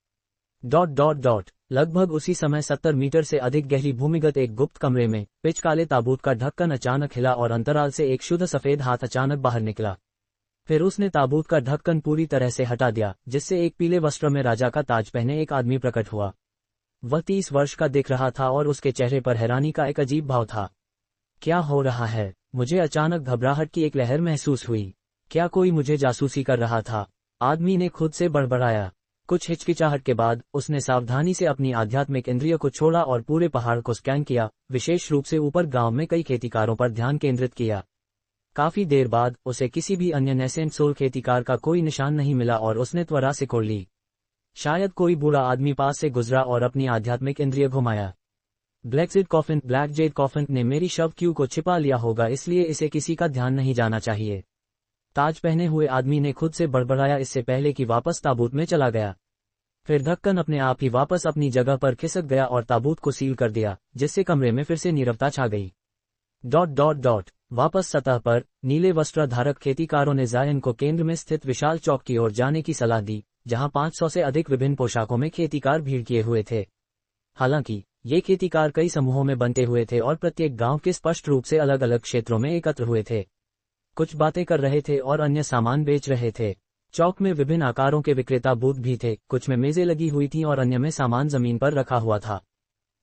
लगभग उसी समय 70 मीटर से अधिक गहरी भूमिगत एक गुप्त कमरे में पिच काले ताबूत का ढक्कन अचानक हिला और अंतराल से एक शुद्ध सफेद हाथ अचानक बाहर निकला। फिर उसने ताबूत का ढक्कन पूरी तरह से हटा दिया, जिससे एक पीले वस्त्र में राजा का ताज पहने एक आदमी प्रकट हुआ। वह 30 वर्ष का दिख रहा था और उसके चेहरे पर हैरानी का एक अजीब भाव था। क्या हो रहा है? मुझे अचानक घबराहट की एक लहर महसूस हुई। क्या कोई मुझे जासूसी कर रहा था? आदमी ने खुद से बड़बड़ाया। कुछ हिचकिचाहट के बाद उसने सावधानी से अपनी आध्यात्मिक इंद्रिय को छोड़ा और पूरे पहाड़ को स्कैन किया, विशेष रूप से ऊपर गांव में कई खेतीकारों पर ध्यान केंद्रित किया। काफी देर बाद उसे किसी भी अन्य नेसेंट सोल खेतीकार का कोई निशान नहीं मिला और उसने त्वरा से खोल ली। शायद कोई बूढ़ा आदमी पास से गुजरा और अपनी आध्यात्मिक इंद्रिय घुमाया। ब्लैक जेड कॉफिन ने मेरी शव क्यू को छिपा लिया होगा, इसलिए इसे किसी का ध्यान नहीं जाना चाहिए। ताज पहने हुए आदमी ने खुद से बड़बड़ाया, इससे पहले कि वापस ताबूत में चला गया। फिर ढक्कन अपने आप ही वापस अपनी जगह पर खिसक गया और ताबूत को सील कर दिया, जिससे कमरे में फिर से नीरवता छा गई। ... वापस सतह पर नीले वस्त्रधारक खेतीकारों ने जायन को केंद्र में स्थित विशाल चौक की ओर जाने की सलाह दी, जहां 500 से अधिक विभिन्न पोशाकों में खेतीकार भीड़ किए हुए थे। हालांकि ये खेतीकार कई समूहों में बंटे हुए थे और प्रत्येक गांव के स्पष्ट रूप से अलग अलग क्षेत्रों में एकत्र हुए थे। कुछ बातें कर रहे थे और अन्य सामान बेच रहे थे। चौक में विभिन्न आकारों के विक्रेता बूथ भी थे, कुछ में मेजें लगी हुई थीं और अन्य में सामान जमीन पर रखा हुआ था।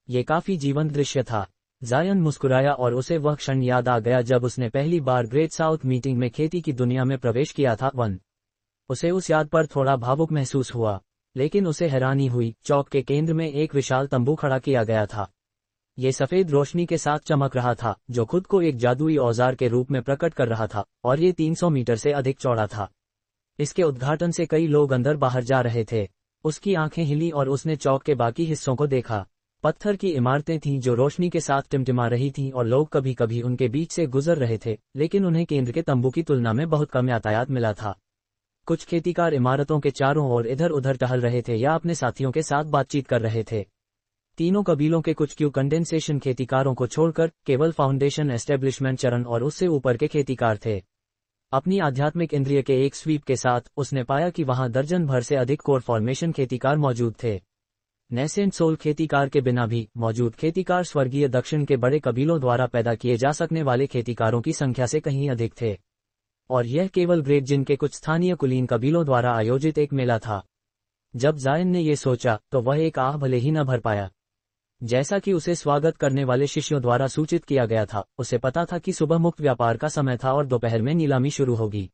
ये काफी जीवंत दृश्य था। जायन मुस्कुराया और उसे वह क्षण याद आ गया जब उसने पहली बार ग्रेट साउथ मीटिंग में खेती की दुनिया में प्रवेश किया था। उसे उस याद पर थोड़ा भावुक महसूस हुआ, लेकिन उसे हैरानी हुई। चौक के केंद्र में एक विशाल तंबू खड़ा किया गया था। ये सफेद रोशनी के साथ चमक रहा था, जो खुद को एक जादुई औजार के रूप में प्रकट कर रहा था, और ये 300 मीटर से अधिक चौड़ा था। इसके उद्घाटन से कई लोग अंदर बाहर जा रहे थे। उसकी आंखें हिली और उसने चौक के बाकी हिस्सों को देखा। पत्थर की इमारतें थीं जो रोशनी के साथ टिमटिमा रही थीं और लोग कभी कभी उनके बीच से गुजर रहे थे, लेकिन उन्हें केंद्र के तंबू की तुलना में बहुत कम यातायात मिला था। कुछ खेतीकार इमारतों के चारों ओर इधर उधर टहल रहे थे या अपने साथियों के साथ बातचीत कर रहे थे। तीनों कबीलों के कुछ क्यू कंडेंसेशन खेतीकारों को छोड़कर केवल फाउंडेशन एस्टेब्लिशमेंट चरण और उससे ऊपर के खेतीकार थे। अपनी आध्यात्मिक इंद्रिय के एक स्वीप के साथ उसने पाया कि वहां दर्जन भर से अधिक कोर फॉर्मेशन खेतीकार मौजूद थे। नेसेंट सोल खेतीकार के बिना भी मौजूद खेतीकार स्वर्गीय दक्षिण के बड़े कबीलों द्वारा पैदा किए जा सकने वाले खेतीकारों की संख्या से कहीं अधिक थे, और यह केवल ग्रेट जिन के कुछ स्थानीय कुलीन कबीलों द्वारा आयोजित एक मेला था। जब जायन ने ये सोचा तो वह एक आह भले ही न भर पाया। जैसा कि उसे स्वागत करने वाले शिष्यों द्वारा सूचित किया गया था, उसे पता था कि सुबह मुक्त व्यापार का समय था और दोपहर में नीलामी शुरू होगी।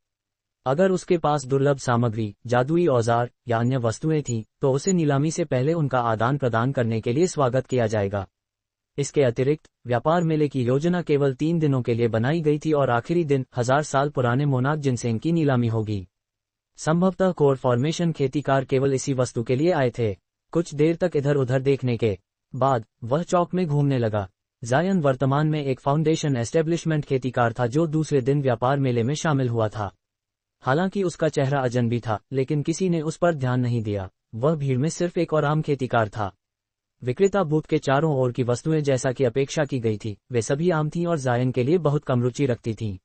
अगर उसके पास दुर्लभ सामग्री, जादुई औजार या अन्य वस्तुएं थीं, तो उसे नीलामी से पहले उनका आदान प्रदान करने के लिए स्वागत किया जाएगा। इसके अतिरिक्त व्यापार मेले की योजना केवल 3 दिनों के लिए बनाई गई थी और आखिरी दिन 1000 साल पुराने मोनाक जिनसेंग की नीलामी होगी। संभवतः कोर फॉर्मेशन खेतीकार केवल इसी वस्तु के लिए आए थे। कुछ देर तक इधर उधर देखने के बाद वह चौक में घूमने लगा। जायन वर्तमान में एक फाउंडेशन एस्टेब्लिशमेंट खेतीकार था जो दूसरे दिन व्यापार मेले में शामिल हुआ था। हालांकि उसका चेहरा अजनबी था, लेकिन किसी ने उस पर ध्यान नहीं दिया। वह भीड़ में सिर्फ एक और आम खेतीकार था। विक्रेता बूथ के चारों ओर की वस्तुएं जैसा कि अपेक्षा की गई थी, वे सभी आम थीं और जायन के लिए बहुत कम रुचि रखती थीं।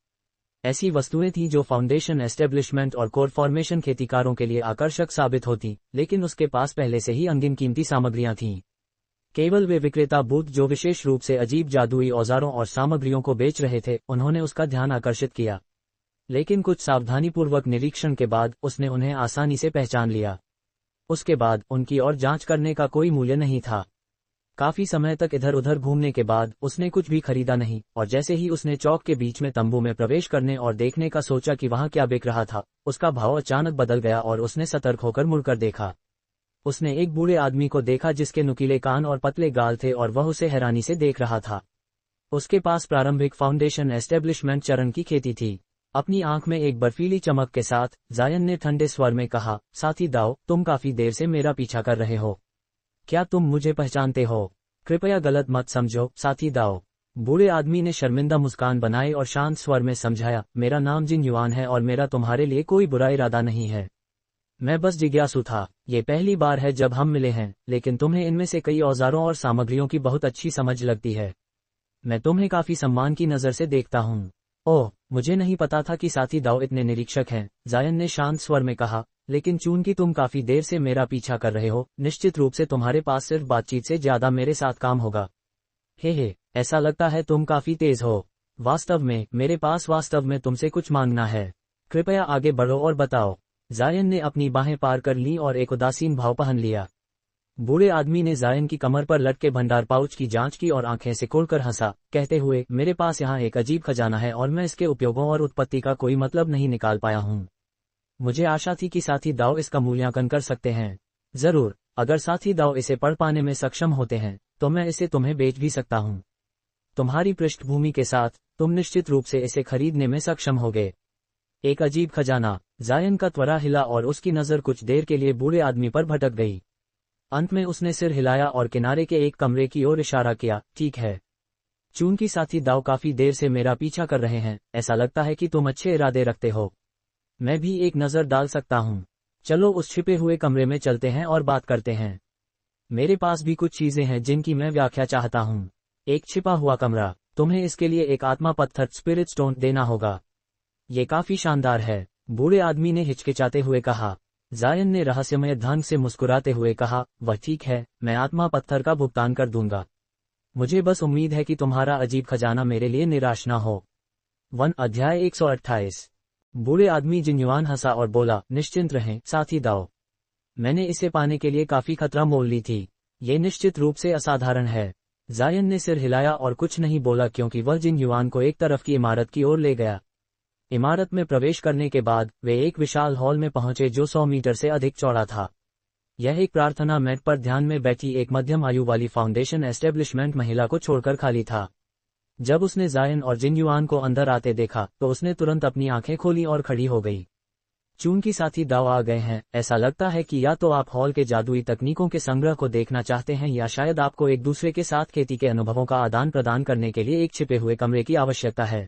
ऐसी वस्तुएं थीं जो फाउंडेशन एस्टेब्लिशमेंट और कोर फॉर्मेशन खेतीकारों के लिए आकर्षक साबित होती, लेकिन उसके पास पहले से ही अनगिन कीमती सामग्रियां थीं। केवल वे विक्रेता बूथ जो विशेष रूप से अजीब जादुई औजारों और सामग्रियों को बेच रहे थे, उन्होंने उसका ध्यान आकर्षित किया। लेकिन कुछ सावधानीपूर्वक निरीक्षण के बाद उसने उन्हें आसानी से पहचान लिया। उसके बाद उनकी और जांच करने का कोई मूल्य नहीं था। काफी समय तक इधर उधर घूमने के बाद उसने कुछ भी खरीदा नहीं, और जैसे ही उसने चौक के बीच में तंबू में प्रवेश करने और देखने का सोचा कि वहां क्या बिक रहा था, उसका भाव अचानक बदल गया और उसने सतर्क होकर मुड़कर देखा। उसने एक बूढ़े आदमी को देखा जिसके नुकीले कान और पतले गाल थे और वह उसे हैरानी से देख रहा था। उसके पास प्रारंभिक फाउंडेशन एस्टेब्लिशमेंट चरण की खेती थी। अपनी आंख में एक बर्फीली चमक के साथ जायन ने ठंडे स्वर में कहा, साथी दाओ, तुम काफी देर से मेरा पीछा कर रहे हो। क्या तुम मुझे पहचानते हो? कृपया गलत मत समझो, साथी दाओ। बूढ़े आदमी ने शर्मिंदा मुस्कान बनाई और शांत स्वर में समझाया, मेरा नाम जिन युआन है और मेरा तुम्हारे लिए कोई बुरा इरादा नहीं है। मैं बस जिज्ञासु था। ये पहली बार है जब हम मिले हैं, लेकिन तुम्हें इनमें से कई औजारों और सामग्रियों की बहुत अच्छी समझ लगती है। मैं तुम्हें काफी सम्मान की नजर से देखता हूँ। ओह, मुझे नहीं पता था कि साथी दाओ इतने निरीक्षक हैं, जायन ने शांत स्वर में कहा, लेकिन चूंकि तुम काफी देर से मेरा पीछा कर रहे हो, निश्चित रूप से तुम्हारे पास सिर्फ बातचीत से ज्यादा मेरे साथ काम होगा। हे, ऐसा लगता है तुम काफी तेज हो। वास्तव में मेरे पास वास्तव में तुमसे कुछ मांगना है। कृपया आगे बढ़ो और बताओ। जायन ने अपनी बाहें पार कर ली और एक उदासीन भाव पहन लिया। बूढ़े आदमी ने जायन की कमर पर लटके भंडार पाउच की जांच की और आंखें सिकोड़कर हंसा, कहते हुए, मेरे पास यहाँ एक अजीब खजाना है और मैं इसके उपयोगों और उत्पत्ति का कोई मतलब नहीं निकाल पाया हूँ। मुझे आशा थी कि साथी दाओ इसका मूल्यांकन कर सकते हैं। जरूर, अगर साथी दाओ इसे पढ़ पाने में सक्षम होते हैं, तो मैं इसे तुम्हें बेच भी सकता हूँ। तुम्हारी पृष्ठभूमि के साथ तुम निश्चित रूप से इसे खरीदने में सक्षम होगे। एक अजीब खजाना। जायन का त्वरा हिला और उसकी नजर कुछ देर के लिए बूढ़े आदमी पर भटक गई। अंत में उसने सिर हिलाया और किनारे के एक कमरे की ओर इशारा किया, ठीक है। चूंकि साथी दाओ काफी देर से मेरा पीछा कर रहे हैं, ऐसा लगता है कि तुम अच्छे इरादे रखते हो। मैं भी एक नजर डाल सकता हूँ। चलो उस छिपे हुए कमरे में चलते हैं और बात करते हैं। मेरे पास भी कुछ चीजें हैं जिनकी मैं व्याख्या चाहता हूँ। एक छिपा हुआ कमरा। तुम्हें इसके लिए एक आत्मा पत्थर स्पिरिट स्टोन देना होगा। ये काफी शानदार है, बूढ़े आदमी ने हिचकिचाते हुए कहा। जायन ने रहस्यमय ढंग से मुस्कुराते हुए कहा, वह ठीक है, मैं आत्मा पत्थर का भुगतान कर दूंगा। मुझे बस उम्मीद है कि तुम्हारा अजीब खजाना मेरे लिए निराश ना हो। 1 अध्याय 128। बूढ़े आदमी जिन्युआन हंसा और बोला, निश्चिंत रहें, साथी दाओ। मैंने इसे पाने के लिए काफी खतरा मोल ली थी। ये निश्चित रूप से असाधारण है। जायन ने सिर हिलाया और कुछ नहीं बोला क्योंकि वह जिन्युआन को एक तरफ की इमारत की ओर ले गया। इमारत में प्रवेश करने के बाद वे एक विशाल हॉल में पहुंचे जो 100 मीटर से अधिक चौड़ा था। यह एक प्रार्थना मैट पर ध्यान में बैठी एक मध्यम आयु वाली फाउंडेशन एस्टेब्लिशमेंट महिला को छोड़कर खाली था। जब उसने जायन और जिन्युआन को अंदर आते देखा तो उसने तुरंत अपनी आंखें खोली और खड़ी हो गई। चूंकि साथी दाओ आ गए हैं, ऐसा लगता है कि या तो आप हॉल के जादुई तकनीकों के संग्रह को देखना चाहते हैं या शायद आपको एक दूसरे के साथ खेती के अनुभवों का आदान प्रदान करने के लिए एक छिपे हुए कमरे की आवश्यकता है।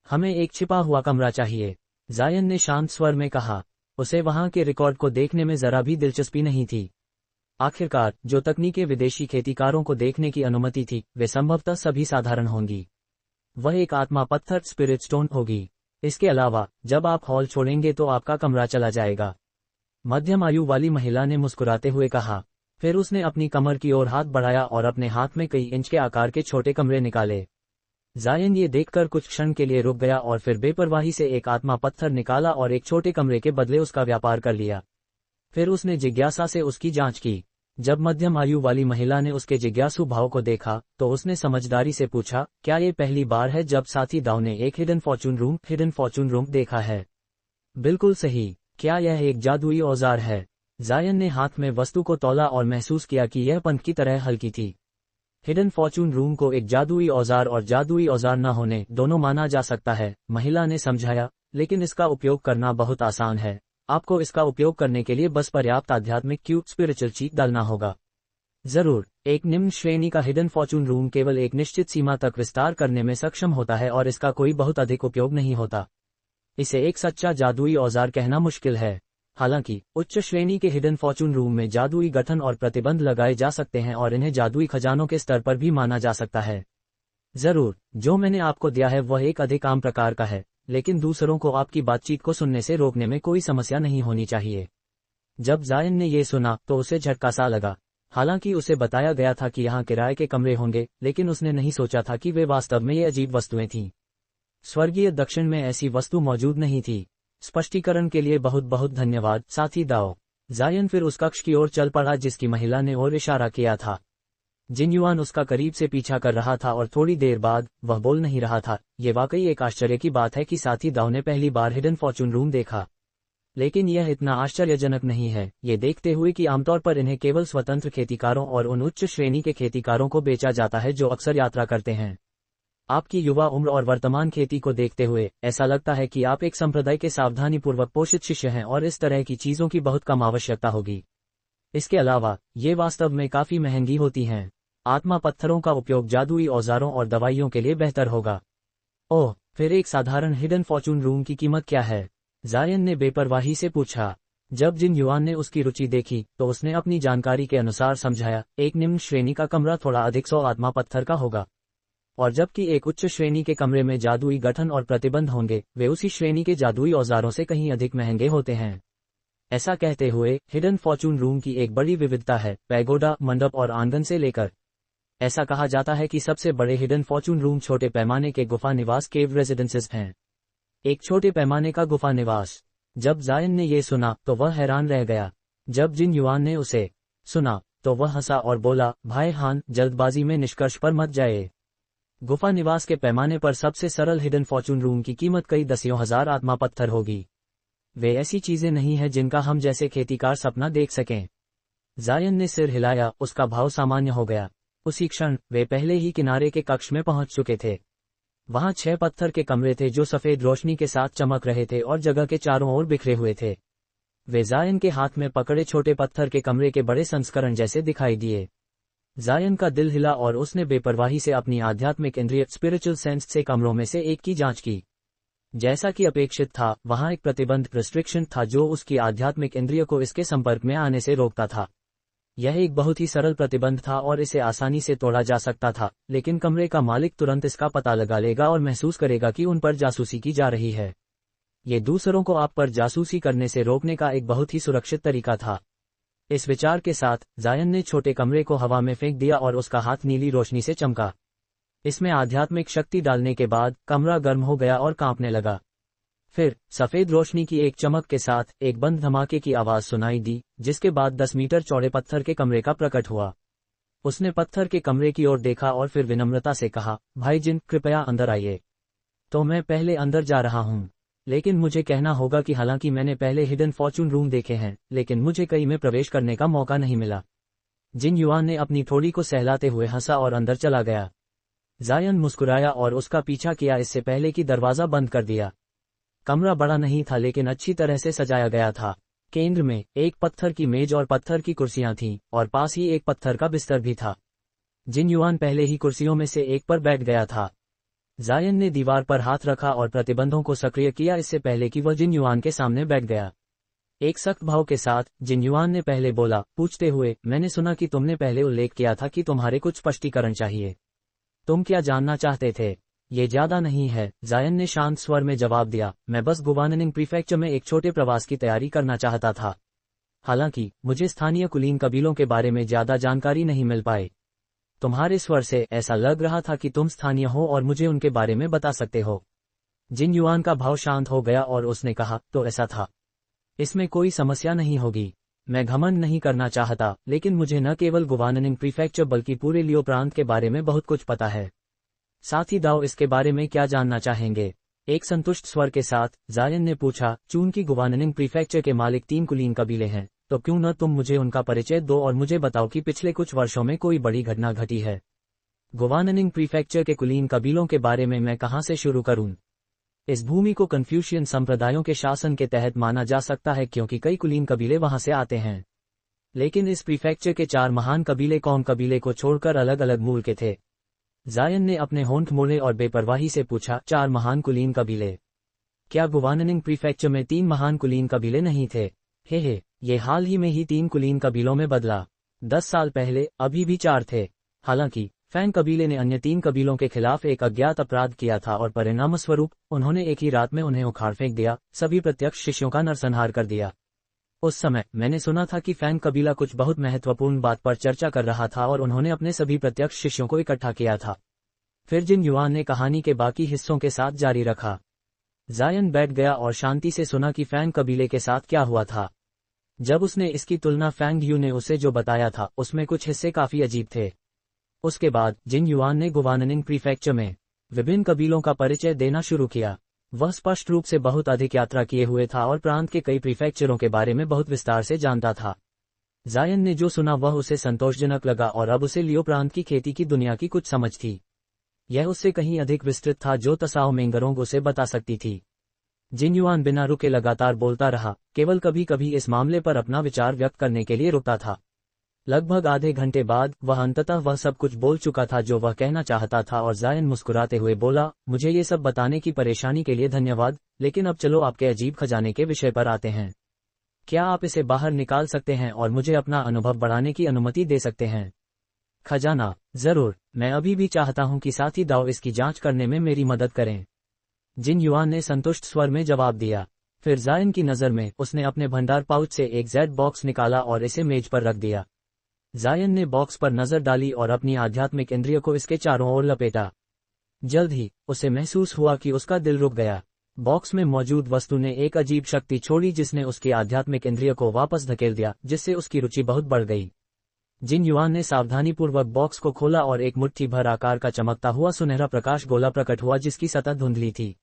हमें एक छिपा हुआ कमरा चाहिए, जायन ने शांत स्वर में कहा। उसे वहां के रिकॉर्ड को देखने में जरा भी दिलचस्पी नहीं थी। आखिरकार जो तकनीकें विदेशी खेतीकारों को देखने की अनुमति थी, वे संभवतः सभी साधारण होंगी। वह एक आत्मा पत्थर स्पिरिट स्टोन होगी। इसके अलावा जब आप हॉल छोड़ेंगे तो आपका कमरा चला जाएगा। मध्यम आयु वाली महिला ने मुस्कुराते हुए कहा। फिर उसने अपनी कमर की ओर हाथ बढ़ाया और अपने हाथ में कई इंच के आकार के छोटे कमरे निकाले। जायन ये देखकर कुछ क्षण के लिए रुक गया और फिर बेपरवाही से एक आत्मा पत्थर निकाला और एक छोटे कमरे के बदले उसका व्यापार कर लिया। फिर उसने जिज्ञासा से उसकी जांच की। जब मध्यम आयु वाली महिला ने उसके जिज्ञासु भाव को देखा तो उसने समझदारी से पूछा, क्या ये पहली बार है जब साथी दाव ने एक हिडन फॉर्चून रूम देखा है? बिल्कुल सही। क्या यह एक जादुई औजार है? जायन ने हाथ में वस्तु को तौला और महसूस किया कि यह पंख की तरह हल्की थी। हिडन फॉर्चून रूम को एक जादुई औजार और जादुई औजार न होने दोनों माना जा सकता है, महिला ने समझाया, लेकिन इसका उपयोग करना बहुत आसान है। आपको इसका उपयोग करने के लिए बस पर्याप्त आध्यात्मिक स्पिरिचुअल चीज डालना होगा। जरूर, एक निम्न श्रेणी का हिडन फॉर्चून रूम केवल एक निश्चित सीमा तक विस्तार करने में सक्षम होता है और इसका कोई बहुत अधिक उपयोग नहीं होता। इसे एक सच्चा जादुई औजार कहना मुश्किल है। हालांकि उच्च श्रेणी के हिडन फॉर्चून रूम में जादुई गठन और प्रतिबंध लगाए जा सकते हैं और इन्हें जादुई खजानों के स्तर पर भी माना जा सकता है। जरूर, जो मैंने आपको दिया है वह एक अधिक आम प्रकार का है, लेकिन दूसरों को आपकी बातचीत को सुनने से रोकने में कोई समस्या नहीं होनी चाहिए। जब जायन ने ये सुना तो उसे झटका सा लगा। हालांकि उसे बताया गया था कि यहाँ किराए के कमरे होंगे, लेकिन उसने नहीं सोचा था कि वे वास्तव में ये अजीब वस्तुएं थीं। स्वर्गीय दक्षिण में ऐसी वस्तु मौजूद नहीं थी। स्पष्टीकरण के लिए बहुत बहुत धन्यवाद, साथी दाओ। जायन फिर उस कक्ष की ओर चल पड़ा जिसकी महिला ने और इशारा किया था। जिन युआन उसका करीब से पीछा कर रहा था और थोड़ी देर बाद वह बोल नहीं रहा था। ये वाकई एक आश्चर्य की बात है कि साथी दाओ ने पहली बार हिडन फॉर्चून रूम देखा। लेकिन यह इतना आश्चर्यजनक नहीं है, ये देखते हुए कि आमतौर पर इन्हें केवल स्वतंत्र खेतीकारों और उन उच्च श्रेणी के खेतीकारों को बेचा जाता है जो अक्सर यात्रा करते हैं। आपकी युवा उम्र और वर्तमान खेती को देखते हुए ऐसा लगता है कि आप एक संप्रदाय के सावधानीपूर्वक पोषित शिष्य हैं और इस तरह की चीजों की बहुत कम आवश्यकता होगी। इसके अलावा ये वास्तव में काफी महंगी होती हैं। आत्मा पत्थरों का उपयोग जादुई औजारों और दवाइयों के लिए बेहतर होगा। ओह, फिर एक साधारण हिडन फॉर्चून रूम की कीमत क्या है? जायन ने बेपरवाही से पूछा। जब जिन युआन ने उसकी रुचि देखी तो उसने अपनी जानकारी के अनुसार समझाया, एक निम्न श्रेणी का कमरा थोड़ा अधिक 100 आत्मा पत्थर का होगा, और जबकि एक उच्च श्रेणी के कमरे में जादुई गठन और प्रतिबंध होंगे, वे उसी श्रेणी के जादुई औजारों से कहीं अधिक महंगे होते हैं। ऐसा कहते हुए हिडन फॉर्चून रूम की एक बड़ी विविधता है, पैगोडा, मंडप और आंगन से लेकर। ऐसा कहा जाता है कि सबसे बड़े हिडन फॉर्चून रूम छोटे पैमाने के गुफा निवास केव रेजिडेंसेस हैं। एक छोटे पैमाने का गुफा निवास। जब जायन ने ये सुना तो वह हैरान रह गया। जब जिन युआन ने उसे सुना तो वह हंसा और बोला, भाई हान, जल्दबाजी में निष्कर्ष पर मत जाए। गुफा निवास के पैमाने पर सबसे सरल हिडन फॉर्चून रूम की कीमत कई दसियों हजार आत्मा पत्थर होगी। वे ऐसी चीजें नहीं हैं जिनका हम जैसे खेतीकार सपना देख सकें। जायन ने सिर हिलाया, उसका भाव सामान्य हो गया। उसी क्षण वे पहले ही किनारे के कक्ष में पहुंच चुके थे। वहां 6 पत्थर के कमरे थे जो सफेद रोशनी के साथ चमक रहे थे और जगह के चारों ओर बिखरे हुए थे। वे जायन के हाथ में पकड़े छोटे पत्थर के कमरे के बड़े संस्करण जैसे दिखाई दिए। जायन का दिल हिला और उसने बेपरवाही से अपनी आध्यात्मिक इंद्रिय स्पिरिचुअल सेंस से कमरों में से एक की जांच की। जैसा कि अपेक्षित था, वहां एक प्रतिबंध रिस्ट्रिक्शन था जो उसकी आध्यात्मिक इंद्रिय को इसके संपर्क में आने से रोकता था। यह एक बहुत ही सरल प्रतिबंध था और इसे आसानी से तोड़ा जा सकता था, लेकिन कमरे का मालिक तुरंत इसका पता लगा लेगा और महसूस करेगा कि उन पर जासूसी की जा रही है। ये दूसरों को आप पर जासूसी करने से रोकने का एक बहुत ही सुरक्षित तरीका था। इस विचार के साथ जायन ने छोटे कमरे को हवा में फेंक दिया और उसका हाथ नीली रोशनी से चमका। इसमें आध्यात्मिक शक्ति डालने के बाद कमरा गर्म हो गया और कांपने लगा। फिर सफेद रोशनी की एक चमक के साथ एक बंद धमाके की आवाज सुनाई दी, जिसके बाद 10 मीटर चौड़े पत्थर के कमरे का प्रकट हुआ। उसने पत्थर के कमरे की ओर देखा और फिर विनम्रता से कहा, भाई जिन, कृपया अंदर आइए। तो मैं पहले अंदर जा रहा हूँ, लेकिन मुझे कहना होगा कि हालांकि मैंने पहले हिडन फॉर्चून रूम देखे हैं, लेकिन मुझे कई में प्रवेश करने का मौका नहीं मिला। जिन युआन ने अपनी थोड़ी को सहलाते हुए हंसा और अंदर चला गया। जायन मुस्कुराया और उसका पीछा किया इससे पहले कि दरवाजा बंद कर दिया। कमरा बड़ा नहीं था लेकिन अच्छी तरह से सजाया गया था। केंद्र में एक पत्थर की मेज और पत्थर की कुर्सियां थीं और पास ही एक पत्थर का बिस्तर भी था। जिन युआन पहले ही कुर्सियों में से एक पर बैठ गया था। जायन ने दीवार पर हाथ रखा और प्रतिबंधों को सक्रिय किया इससे पहले कि वह जिन युआन के सामने बैठ गया। एक सख्त भाव के साथ जिन युआन ने पहले बोला, पूछते हुए, मैंने सुना कि तुमने पहले उल्लेख किया था कि तुम्हारे कुछ स्पष्टीकरण चाहिए। तुम क्या जानना चाहते थे? ये ज्यादा नहीं है, जायन ने शांत स्वर में जवाब दिया। मैं बस गुवाननिंग प्रीफेक्चर में एक छोटे प्रवास की तैयारी करना चाहता था। हालांकि मुझे स्थानीय कुलीन कबीलों के बारे में ज्यादा जानकारी नहीं मिल पाई। तुम्हारे स्वर से ऐसा लग रहा था कि तुम स्थानीय हो और मुझे उनके बारे में बता सकते हो। जिन युआन का भाव शांत हो गया और उसने कहा, तो ऐसा था। इसमें कोई समस्या नहीं होगी। मैं घमंड नहीं करना चाहता, लेकिन मुझे न केवल गुवाननिंग प्रीफेक्चर बल्कि पूरे लियो प्रांत के बारे में बहुत कुछ पता है। साथ ही दाओ इसके बारे में क्या जानना चाहेंगे? एक संतुष्ट स्वर के साथ जायन ने पूछा। चूंकि गुवाननिंग प्रीफेक्चर के मालिक 3 कुलीन कबीले हैं, तो क्यों न तुम मुझे उनका परिचय दो और मुझे बताओ कि पिछले कुछ वर्षों में कोई बड़ी घटना घटी है। गुवाननिंग प्रीफेक्चर के कुलीन कबीलों के बारे में मैं कहां से शुरू करूं? इस भूमि को कन्फ्यूशियन संप्रदायों के शासन के तहत माना जा सकता है क्योंकि कई कुलीन कबीले वहां से आते हैं। लेकिन इस प्रीफेक्चर के 4 महान कबीले कौन कबीले को छोड़कर अलग अलग मूल के थे? जायन ने अपने होंठ मोड़े और बेपरवाही से पूछा। 4 महान कुलीन कबीले? क्या गुवाननिंग प्रीफेक्चर में 3 महान कुलीन कबीले नहीं थे? हे, ये हाल ही में ही 3 कुलीन कबीलों में बदला। 10 साल पहले अभी भी 4 थे। हालांकि फैंग कबीले ने अन्य 3 कबीलों के खिलाफ एक अज्ञात अपराध किया था और परिणामस्वरूप उन्होंने एक ही रात में उन्हें उखाड़ फेंक दिया, सभी प्रत्यक्ष शिष्यों का नरसंहार कर दिया। उस समय मैंने सुना था कि फैंग कबीला कुछ बहुत महत्वपूर्ण बात पर चर्चा कर रहा था और उन्होंने अपने सभी प्रत्यक्ष शिष्यों को इकट्ठा किया था। फिर जिन युआन ने कहानी के बाकी हिस्सों के साथ जारी रखा। जायन बैठ गया और शांति से सुना कि फैंग कबीले के साथ क्या हुआ था। जब उसने इसकी तुलना फैंग यू ने उसे जो बताया था उसमें कुछ हिस्से काफी अजीब थे। उसके बाद जिन युआन ने गुवाननिंग प्रीफेक्चर में विभिन्न कबीलों का परिचय देना शुरू किया। वह स्पष्ट रूप से बहुत अधिक यात्रा किए हुए था और प्रांत के कई प्रीफेक्चरों के बारे में बहुत विस्तार से जानता था। जायन ने जो सुना वह उसे संतोषजनक लगा और अब उसे लियो प्रांत की खेती की दुनिया की कुछ समझ थी। यह उससे कहीं अधिक विस्तृत था जो तसाओ मेंगरोंग उसे बता सकती थी। जिन युआन बिना रुके लगातार बोलता रहा, केवल कभी कभी इस मामले पर अपना विचार व्यक्त करने के लिए रुकता था। लगभग आधे घंटे बाद वह अंततः वह सब कुछ बोल चुका था जो वह कहना चाहता था और जायन मुस्कुराते हुए बोला, मुझे ये सब बताने की परेशानी के लिए धन्यवाद, लेकिन अब चलो आपके अजीब खजाने के विषय पर आते हैं। क्या आप इसे बाहर निकाल सकते हैं और मुझे अपना अनुभव बढ़ाने की अनुमति दे सकते हैं? खजाना? जरूर, मैं अभी भी चाहता हूं कि साथी दाओ इसकी जांच करने में मेरी मदद करें। जिन युआन ने संतुष्ट स्वर में जवाब दिया। फिर जायन की नजर में उसने अपने भंडार पाउच से एक जेड बॉक्स निकाला और इसे मेज पर रख दिया। जायन ने बॉक्स पर नजर डाली और अपनी आध्यात्मिक इंद्रिय को इसके चारों ओर लपेटा। जल्द ही उसे महसूस हुआ कि उसका दिल रुक गया। बॉक्स में मौजूद वस्तु ने एक अजीब शक्ति छोड़ी जिसने उसकी आध्यात्मिक इंद्रिय को वापस धकेल दिया, जिससे उसकी रुचि बहुत बढ़ गई। जिन युआन ने सावधानीपूर्वक बॉक्स को खोला और एक मुट्ठी भर आकार का चमकता हुआ सुनहरा प्रकाश गोला प्रकट हुआ जिसकी सतह धुंधली थी।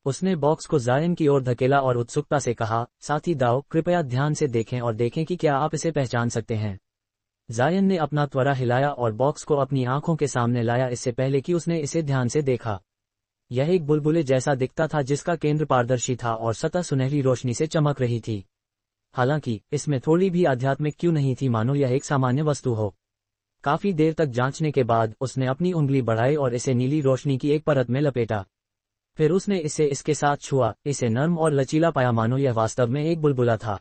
उसने बॉक्स को जायन की ओर धकेला और उत्सुकता से कहा, साथी दाओ कृपया ध्यान से देखें और देखें कि क्या आप इसे पहचान सकते हैं। जायन ने अपना त्वरा हिलाया और बॉक्स को अपनी आंखों के सामने लाया इससे पहले कि उसने इसे ध्यान से देखा। यह एक बुलबुले जैसा दिखता था जिसका केंद्र पारदर्शी था और सतह सुनहरी रोशनी से चमक रही थी। हालांकि इसमें थोड़ी भी आध्यात्मिक क्यों नहीं थी, मानो यह एक सामान्य वस्तु हो। काफी देर तक जांचने के बाद उसने अपनी उंगली बढ़ाई और इसे नीली रोशनी की एक परत में लपेटा। फिर उसने इसे इसके साथ छुआ, इसे नर्म और लचीला पाया मानो यह वास्तव में एक बुलबुला था।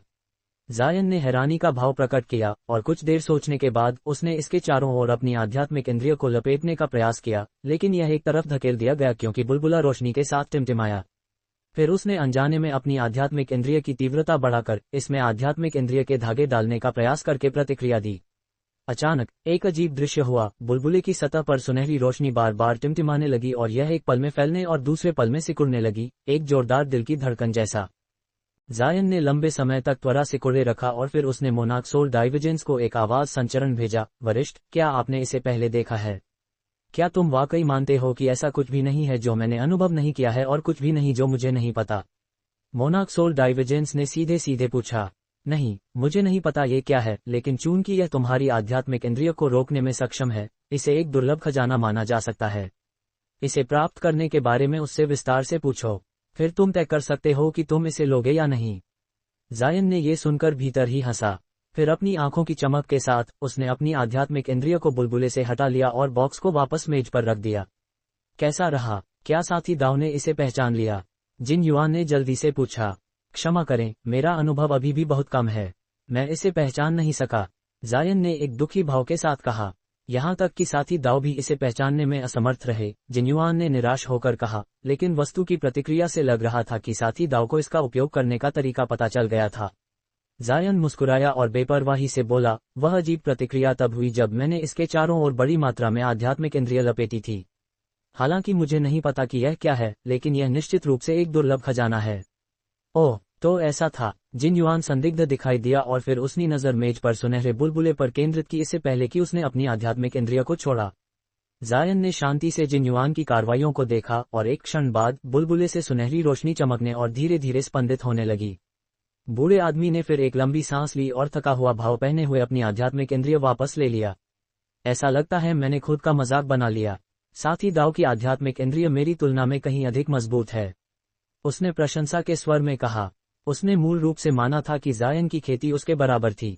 जायन ने हैरानी का भाव प्रकट किया और कुछ देर सोचने के बाद उसने इसके चारों ओर अपनी आध्यात्मिक इंद्रिय को लपेटने का प्रयास किया, लेकिन यह एक तरफ धकेल दिया गया क्योंकि बुलबुला रोशनी के साथ टिमटिमाया। फिर उसने अनजाने में अपनी आध्यात्मिक इंद्रिय की तीव्रता बढ़ाकर इसमें आध्यात्मिक इंद्रिय के धागे डालने का प्रयास करके प्रतिक्रिया दी। अचानक एक अजीब दृश्य हुआ। बुलबुले की सतह पर सुनहरी रोशनी बार बार टिमटिमाने लगी और यह एक पल में फैलने और दूसरे पल में सिकुड़ने लगी, एक जोरदार दिल की धड़कन जैसा। जायन ने लंबे समय तक त्वरा सिकुड़े रखा और फिर उसने मोनार्क सोल डाइवर्जेंस को एक आवाज संचरण भेजा, वरिष्ठ, क्या आपने इसे पहले देखा है? क्या तुम वाकई मानते हो कि ऐसा कुछ भी नहीं है जो मैंने अनुभव नहीं किया है और कुछ भी नहीं जो मुझे नहीं पता? मोनार्क सोल डाइवर्जेंस ने सीधे सीधे पूछा। नहीं, मुझे नहीं पता ये क्या है, लेकिन चूंकि यह तुम्हारी आध्यात्मिक इंद्रिय को रोकने में सक्षम है, इसे एक दुर्लभ खजाना माना जा सकता है। इसे प्राप्त करने के बारे में उससे विस्तार से पूछो, फिर तुम तय कर सकते हो कि तुम इसे लोगे या नहीं। जायन ने ये सुनकर भीतर ही हंसा। फिर अपनी आंखों की चमक के साथ उसने अपनी आध्यात्मिक इंद्रिय को बुलबुले से हटा लिया और बॉक्स को वापस मेज पर रख दिया। कैसा रहा? क्या साथी दाव ने इसे पहचान लिया? जिन युआन ने जल्दी से पूछा। क्षमा करें, मेरा अनुभव अभी भी बहुत कम है, मैं इसे पहचान नहीं सका, जायन ने एक दुखी भाव के साथ कहा। यहाँ तक कि साथी दाव भी इसे पहचानने में असमर्थ रहे। जिन्युआन ने निराश होकर कहा, लेकिन वस्तु की प्रतिक्रिया से लग रहा था कि साथी दाव को इसका उपयोग करने का तरीका पता चल गया था। जायन मुस्कुराया और बेपरवाही से बोला, वह अजीब प्रतिक्रिया तब हुई जब मैंने इसके चारों ओर बड़ी मात्रा में आध्यात्मिक इंद्रिय लपेटी थी। हालांकि मुझे नहीं पता कि यह क्या है, लेकिन यह निश्चित रूप से एक दुर्लभ खजाना है। ओह, तो ऐसा था। जिन्युआन संदिग्ध दिखाई दिया और फिर उसने नजर मेज पर सुनहरे बुलबुले पर केंद्रित की, इससे पहले कि उसने अपनी आध्यात्मिक इंद्रिय को छोड़ा। जायन ने शांति से जिन्युआन की कार्रवाइयों को देखा और एक क्षण बाद बुलबुले से सुनहरी रोशनी चमकने और धीरे धीरे स्पंदित होने लगी। बूढ़े आदमी ने फिर एक लंबी सांस ली और थका हुआ भाव पहने हुए अपनी आध्यात्मिक इंद्रिय वापस ले लिया। ऐसा लगता है मैंने खुद का मजाक बना लिया। साथी दाव की आध्यात्मिक इंद्रिय मेरी तुलना में कहीं अधिक मजबूत है, उसने प्रशंसा के स्वर में कहा। उसने मूल रूप से माना था कि जायन की खेती उसके बराबर थी।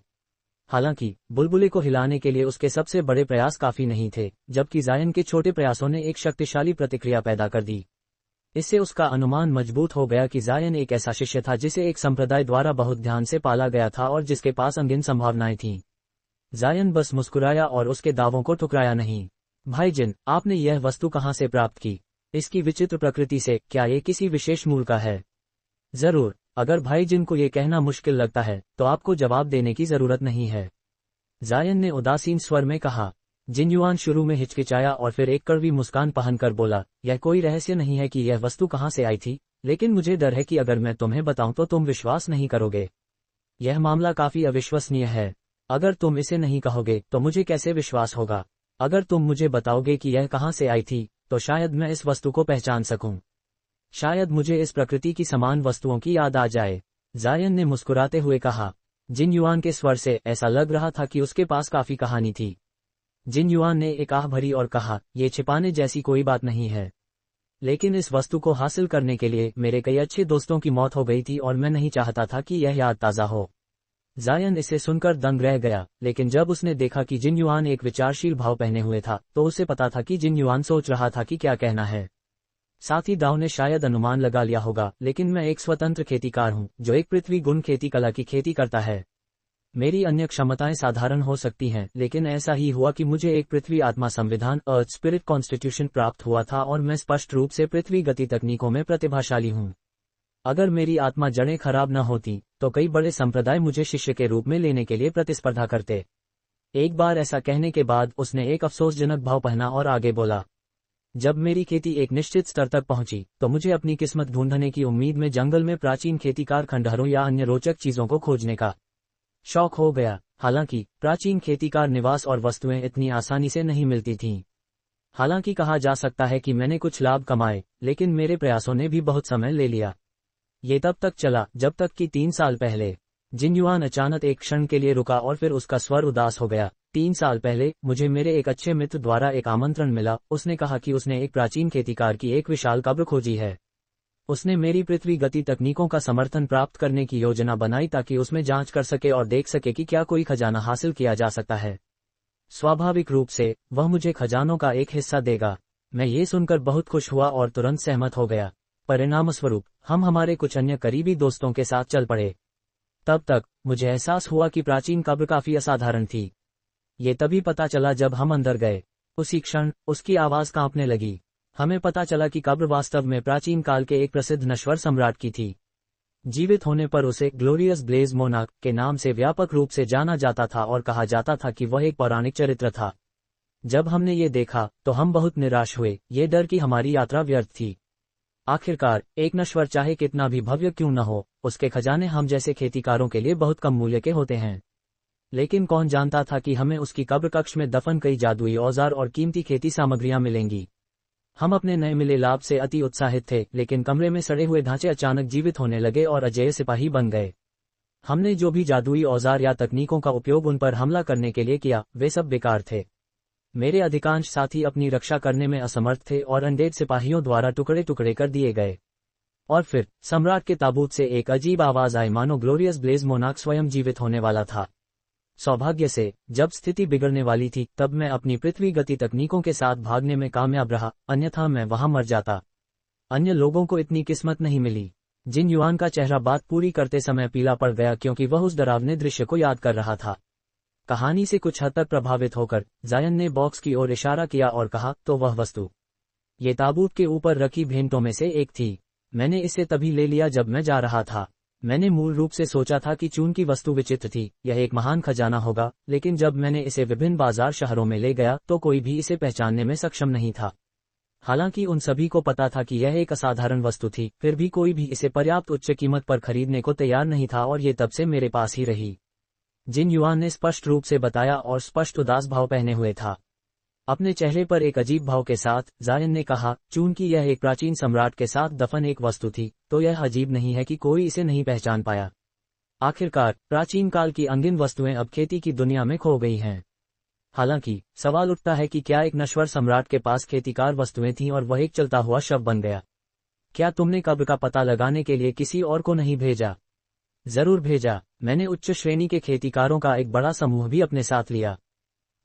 हालांकि बुलबुले को हिलाने के लिए उसके सबसे बड़े प्रयास काफी नहीं थे, जबकि जायन के छोटे प्रयासों ने एक शक्तिशाली प्रतिक्रिया पैदा कर दी। इससे उसका अनुमान मजबूत हो गया कि जायन एक ऐसा शिष्य था जिसे एक संप्रदाय द्वारा बहुत ध्यान से पाला गया था और जिसके पास अनगिनत संभावनाएं थीं। जायन बस मुस्कुराया और उसके दावों को ठुकराया नहीं। भाईजिन, आपने यह वस्तु कहाँ से प्राप्त की? इसकी विचित्र प्रकृति से क्या ये किसी विशेष मूल का है? जरूर। अगर भाईजिन को ये कहना मुश्किल लगता है तो आपको जवाब देने की जरूरत नहीं है, जायन ने उदासीन स्वर में कहा। जिन्युआन शुरू में हिचकिचाया और फिर एक कड़वी मुस्कान पहनकर बोला, यह कोई रहस्य नहीं है कि यह वस्तु कहाँ से आई थी, लेकिन मुझे डर है कि अगर मैं तुम्हें बताऊं तो तुम विश्वास नहीं करोगे। यह मामला काफी अविश्वसनीय है। अगर तुम इसे नहीं कहोगे तो मुझे कैसे विश्वास होगा? अगर तुम मुझे बताओगे कि यह कहाँ से आई थी तो शायद मैं इस वस्तु को पहचान सकूं। शायद मुझे इस प्रकृति की समान वस्तुओं की याद आ जाए, जायन ने मुस्कुराते हुए कहा। जिन्युआन के स्वर से ऐसा लग रहा था कि उसके पास काफी कहानी थी। जिन्युआन ने एक आह भरी और कहा, ये छिपाने जैसी कोई बात नहीं है, लेकिन इस वस्तु को हासिल करने के लिए मेरे कई अच्छे दोस्तों की मौत हो गई थी और मैं नहीं चाहता था कि यह याद ताज़ा हो। जायन इसे सुनकर दंग रह गया, लेकिन जब उसने देखा कि जिन्युआन एक विचारशील भाव पहने हुए था तो उसे पता था कि जिन्युआन सोच रहा था कि क्या कहना है। साथी दाव ने शायद अनुमान लगा लिया होगा, लेकिन मैं एक स्वतंत्र खेतीकार हूं जो एक पृथ्वी गुण खेती कला की खेती करता है। मेरी अन्य क्षमताएं साधारण हो सकती हैं, लेकिन ऐसा ही हुआ कि मुझे एक पृथ्वी आत्मा संविधान अर्थ स्पिरिट कॉन्स्टिट्यूशन प्राप्त हुआ था और मैं स्पष्ट रूप से पृथ्वी गति तकनीकों में प्रतिभाशाली हूं। अगर मेरी आत्मा जड़ें खराब न होती तो कई बड़े संप्रदाय मुझे शिष्य के रूप में लेने के लिए प्रतिस्पर्धा करते। एक बार ऐसा कहने के बाद उसने एक अफसोसजनक भाव पहना और आगे बोला, जब मेरी खेती एक निश्चित स्तर तक पहुंची तो मुझे अपनी किस्मत ढूंढने की उम्मीद में जंगल में प्राचीन खेतीकार खंडहरों या अन्य रोचक चीजों को खोजने का शौक हो गया। हालांकि प्राचीन खेतीकार निवास और वस्तुएं इतनी आसानी से नहीं मिलती थीं। हालांकि कहा जा सकता है कि मैंने कुछ लाभ कमाए, लेकिन मेरे प्रयासों ने भी बहुत समय ले लिया। ये तब तक चला जब तक कि 3 साल पहले। जिन्युआन अचानक एक क्षण के लिए रुका और फिर उसका स्वर उदास हो गया। 3 साल पहले मुझे मेरे एक अच्छे मित्र द्वारा एक आमंत्रण मिला। उसने कहा कि उसने एक प्राचीन खेतीकार की एक विशाल कब्र खोजी है। उसने मेरी पृथ्वी गति तकनीकों का समर्थन प्राप्त करने की योजना बनाई ताकि उसमें जांच कर सके और देख सके कि क्या कोई खजाना हासिल किया जा सकता है। स्वाभाविक रूप से वह मुझे खजानों का एक हिस्सा देगा। मैं ये सुनकर बहुत खुश हुआ और तुरंत सहमत हो गया। परिणामस्वरूप हम हमारे कुछ अन्य करीबी दोस्तों के साथ चल पड़े। तब तक मुझे एहसास हुआ कि प्राचीन कब्र काफी असाधारण थी। ये तभी पता चला जब हम अंदर गए। उसी क्षण उसकी आवाज कांपने लगी। हमें पता चला कि कब्र वास्तव में प्राचीन काल के एक प्रसिद्ध नश्वर सम्राट की थी। जीवित होने पर उसे ग्लोरियस ब्लेज मोनार्क के नाम से व्यापक रूप से जाना जाता था और कहा जाता था कि वह एक पौराणिक चरित्र था। जब हमने ये देखा तो हम बहुत निराश हुए, ये डर कि हमारी यात्रा व्यर्थ थी। आखिरकार एक नश्वर चाहे कितना भी भव्य क्यों न हो, उसके खजाने हम जैसे खेतीकारों के लिए बहुत कम मूल्य के होते हैं। लेकिन कौन जानता था कि हमें उसकी कब्र कक्ष में दफन कई जादुई औजार और कीमती खेती सामग्रियां मिलेंगी। हम अपने नए मिले लाभ से अति उत्साहित थे, लेकिन कमरे में सड़े हुए ढांचे अचानक जीवित होने लगे और अजेय सिपाही बन गए। हमने जो भी जादुई औजार या तकनीकों का उपयोग उन पर हमला करने के लिए किया, वे सब बेकार थे। मेरे अधिकांश साथी अपनी रक्षा करने में असमर्थ थे और अनडेड सिपाहियों द्वारा टुकड़े टुकड़े कर दिए गए। और फिर सम्राट के ताबूत से एक अजीब आवाज आई, मानो ग्लोरियस ब्लेज मोनार्क स्वयं जीवित होने वाला था। सौभाग्य से जब स्थिति बिगड़ने वाली थी तब मैं अपनी पृथ्वी गति तकनीकों के साथ भागने में कामयाब रहा, अन्यथा मैं वहां मर जाता। अन्य लोगों को इतनी किस्मत नहीं मिली। जिन्युआन का चेहरा बात पूरी करते समय पीला पड़ गया क्योंकि वह उस डरावने दृश्य को याद कर रहा था। कहानी से कुछ हद तक प्रभावित होकर जायन ने बॉक्स की ओर इशारा किया और कहा, तो वह वस्तु ये ताबूत के ऊपर रखी भेंटों में से एक थी। मैंने इसे तभी ले लिया जब मैं जा रहा था। मैंने मूल रूप से सोचा था कि चून की वस्तु विचित्र थी, यह एक महान खजाना होगा, लेकिन जब मैंने इसे विभिन्न बाजार शहरों में ले गया तो कोई भी इसे पहचानने में सक्षम नहीं था। हालांकि उन सभी को पता था कि यह एक असाधारण वस्तु थी, फिर भी कोई भी इसे पर्याप्त उच्च कीमत पर खरीदने को तैयार नहीं था और ये तब से मेरे पास ही रही। जिन युआन ने स्पष्ट रूप से बताया और स्पष्ट उदास भाव पहने हुए था। अपने चेहरे पर एक अजीब भाव के साथ जायन ने कहा, चूंकि यह एक प्राचीन सम्राट के साथ दफन एक वस्तु थी, तो यह अजीब नहीं है कि कोई इसे नहीं पहचान पाया। आखिरकार प्राचीन काल की अंगिन वस्तुएं अब खेती की दुनिया में खो गई हैं। हालांकि सवाल उठता है कि क्या एक नश्वर सम्राट के पास खेतीकार वस्तुएं थीं और वह एक चलता हुआ शव बन गया? क्या तुमने कब्र का पता लगाने के लिए किसी और को नहीं भेजा? जरूर भेजा। मैंने उच्च श्रेणी के खेतीकारों का एक बड़ा समूह भी अपने साथ लिया।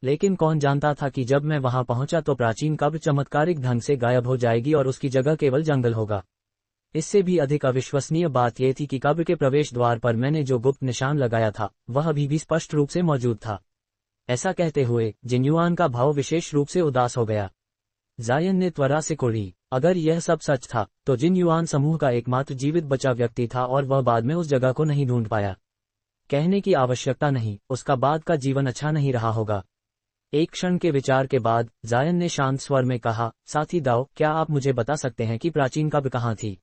लेकिन कौन जानता था कि जब मैं वहां पहुंचा तो प्राचीन कब्र चमत्कारिक ढंग से गायब हो जाएगी और उसकी जगह केवल जंगल होगा। इससे भी अधिक अविश्वसनीय बात यह थी कि कब्र के प्रवेश द्वार पर मैंने जो गुप्त निशान लगाया था वह अभी भी स्पष्ट रूप से मौजूद था। ऐसा कहते हुए जिन युआन का भाव विशेष रूप से उदास हो गया। जायन ने त्वरा से कुढ़ी, अगर यह सब सच था तो जिन युआन समूह का एकमात्र जीवित बचा व्यक्ति था और वह बाद में उस जगह को नहीं ढूंढ पाया। कहने की आवश्यकता नहीं, उसका बाद का जीवन अच्छा नहीं रहा होगा। एक क्षण के विचार के बाद जायन ने शांत स्वर में कहा, साथी दाओ, क्या आप मुझे बता सकते हैं कि प्राचीन कब्र कहाँ थी?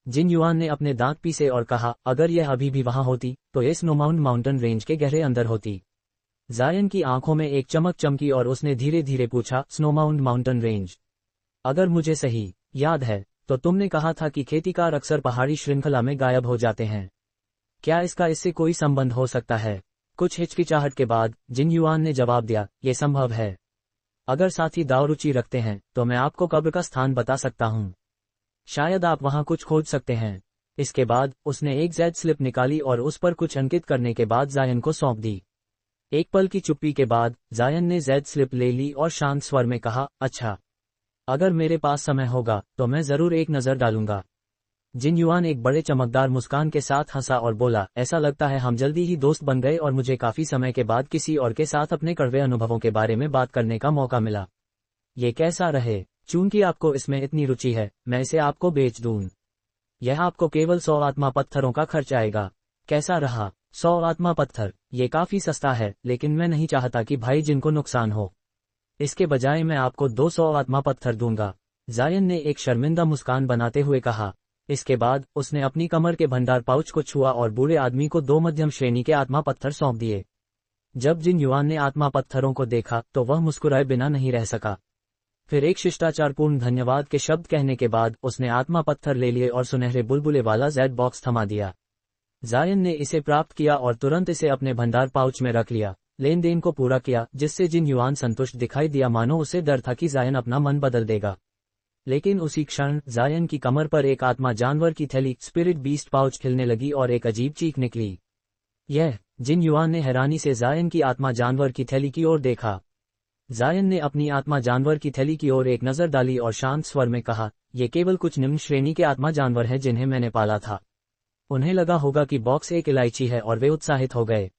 जिन युआन ने अपने दांत पीसे और कहा, अगर यह अभी भी वहां होती तो ये स्नोमाउंट माउंटेन रेंज के गहरे अंदर होती। जायन की आंखों में एक चमक चमकी और उसने धीरे धीरे पूछा, स्नोमाउंट माउंटेन रेंज? अगर मुझे सही याद है तो तुमने कहा था कि खेतीकार अक्सर पहाड़ी श्रृंखला में गायब हो जाते हैं। क्या इसका इससे कोई संबंध हो सकता है? कुछ हिचकिचाहट के बाद जिन युआन ने जवाब दिया, ये संभव है। अगर साथी दाव रुचि रखते हैं तो मैं आपको कब्र का स्थान बता सकता हूँ। शायद आप वहां कुछ खोज सकते हैं। इसके बाद उसने एक जेड स्लिप निकाली और उस पर कुछ अंकित करने के बाद जायन को सौंप दी। एक पल की चुप्पी के बाद जायन ने जेड स्लिप ले ली और शांत स्वर में कहा, अच्छा, अगर मेरे पास समय होगा तो मैं जरूर एक नजर डालूंगा। जिन युआन एक बड़े चमकदार मुस्कान के साथ हंसा और बोला, ऐसा लगता है हम जल्दी ही दोस्त बन गए और मुझे काफी समय के बाद किसी और के साथ अपने कड़वे अनुभवों के बारे में बात करने का मौका मिला। ये कैसा रहे? चूंकि आपको इसमें इतनी रुचि है, मैं इसे आपको बेच दूं। यह आपको केवल 100 आत्मा पत्थरों का खर्च आएगा। कैसा रहा? 100 आत्मा पत्थर? ये काफी सस्ता है, लेकिन मैं नहीं चाहता कि भाई जिनको नुकसान हो। इसके बजाय मैं आपको 200 आत्मा पत्थर दूंगा। जायन ने एक शर्मिंदा मुस्कान बनाते हुए कहा। इसके बाद उसने अपनी कमर के भंडार पाउच को छुआ और बूढ़े आदमी को 2 मध्यम श्रेणी के आत्मा पत्थर सौंप दिए। जब जिन युआन ने आत्मा पत्थरों को देखा तो वह मुस्कुराए बिना नहीं रह सका। फिर एक शिष्टाचारपूर्ण धन्यवाद के शब्द कहने के बाद उसने आत्मा पत्थर ले लिए और सुनहरे बुलबुले वाला जेड बॉक्स थमा दिया। जायन ने इसे प्राप्त किया और तुरंत इसे अपने भंडार पाउच में रख लिया। लेन देन को पूरा किया, जिससे जिन युआन संतुष्ट दिखाई दिया, मानो उसे डर था कि जायन अपना मन बदल देगा। लेकिन उसी क्षण जायन की कमर पर एक आत्मा जानवर की थैली स्पिरिट बीस्ट पाउच खिलने लगी और एक अजीब चीख निकली। यह जिन युआन ने हैरानी से जायन की आत्मा जानवर की थैली की ओर देखा। जायन ने अपनी आत्मा जानवर की थैली की ओर एक नजर डाली और शांत स्वर में कहा, ये केवल कुछ निम्न श्रेणी के आत्मा जानवर हैं जिन्हें मैंने पाला था। उन्हें लगा होगा कि बॉक्स एक इलायची है और वे उत्साहित हो गए।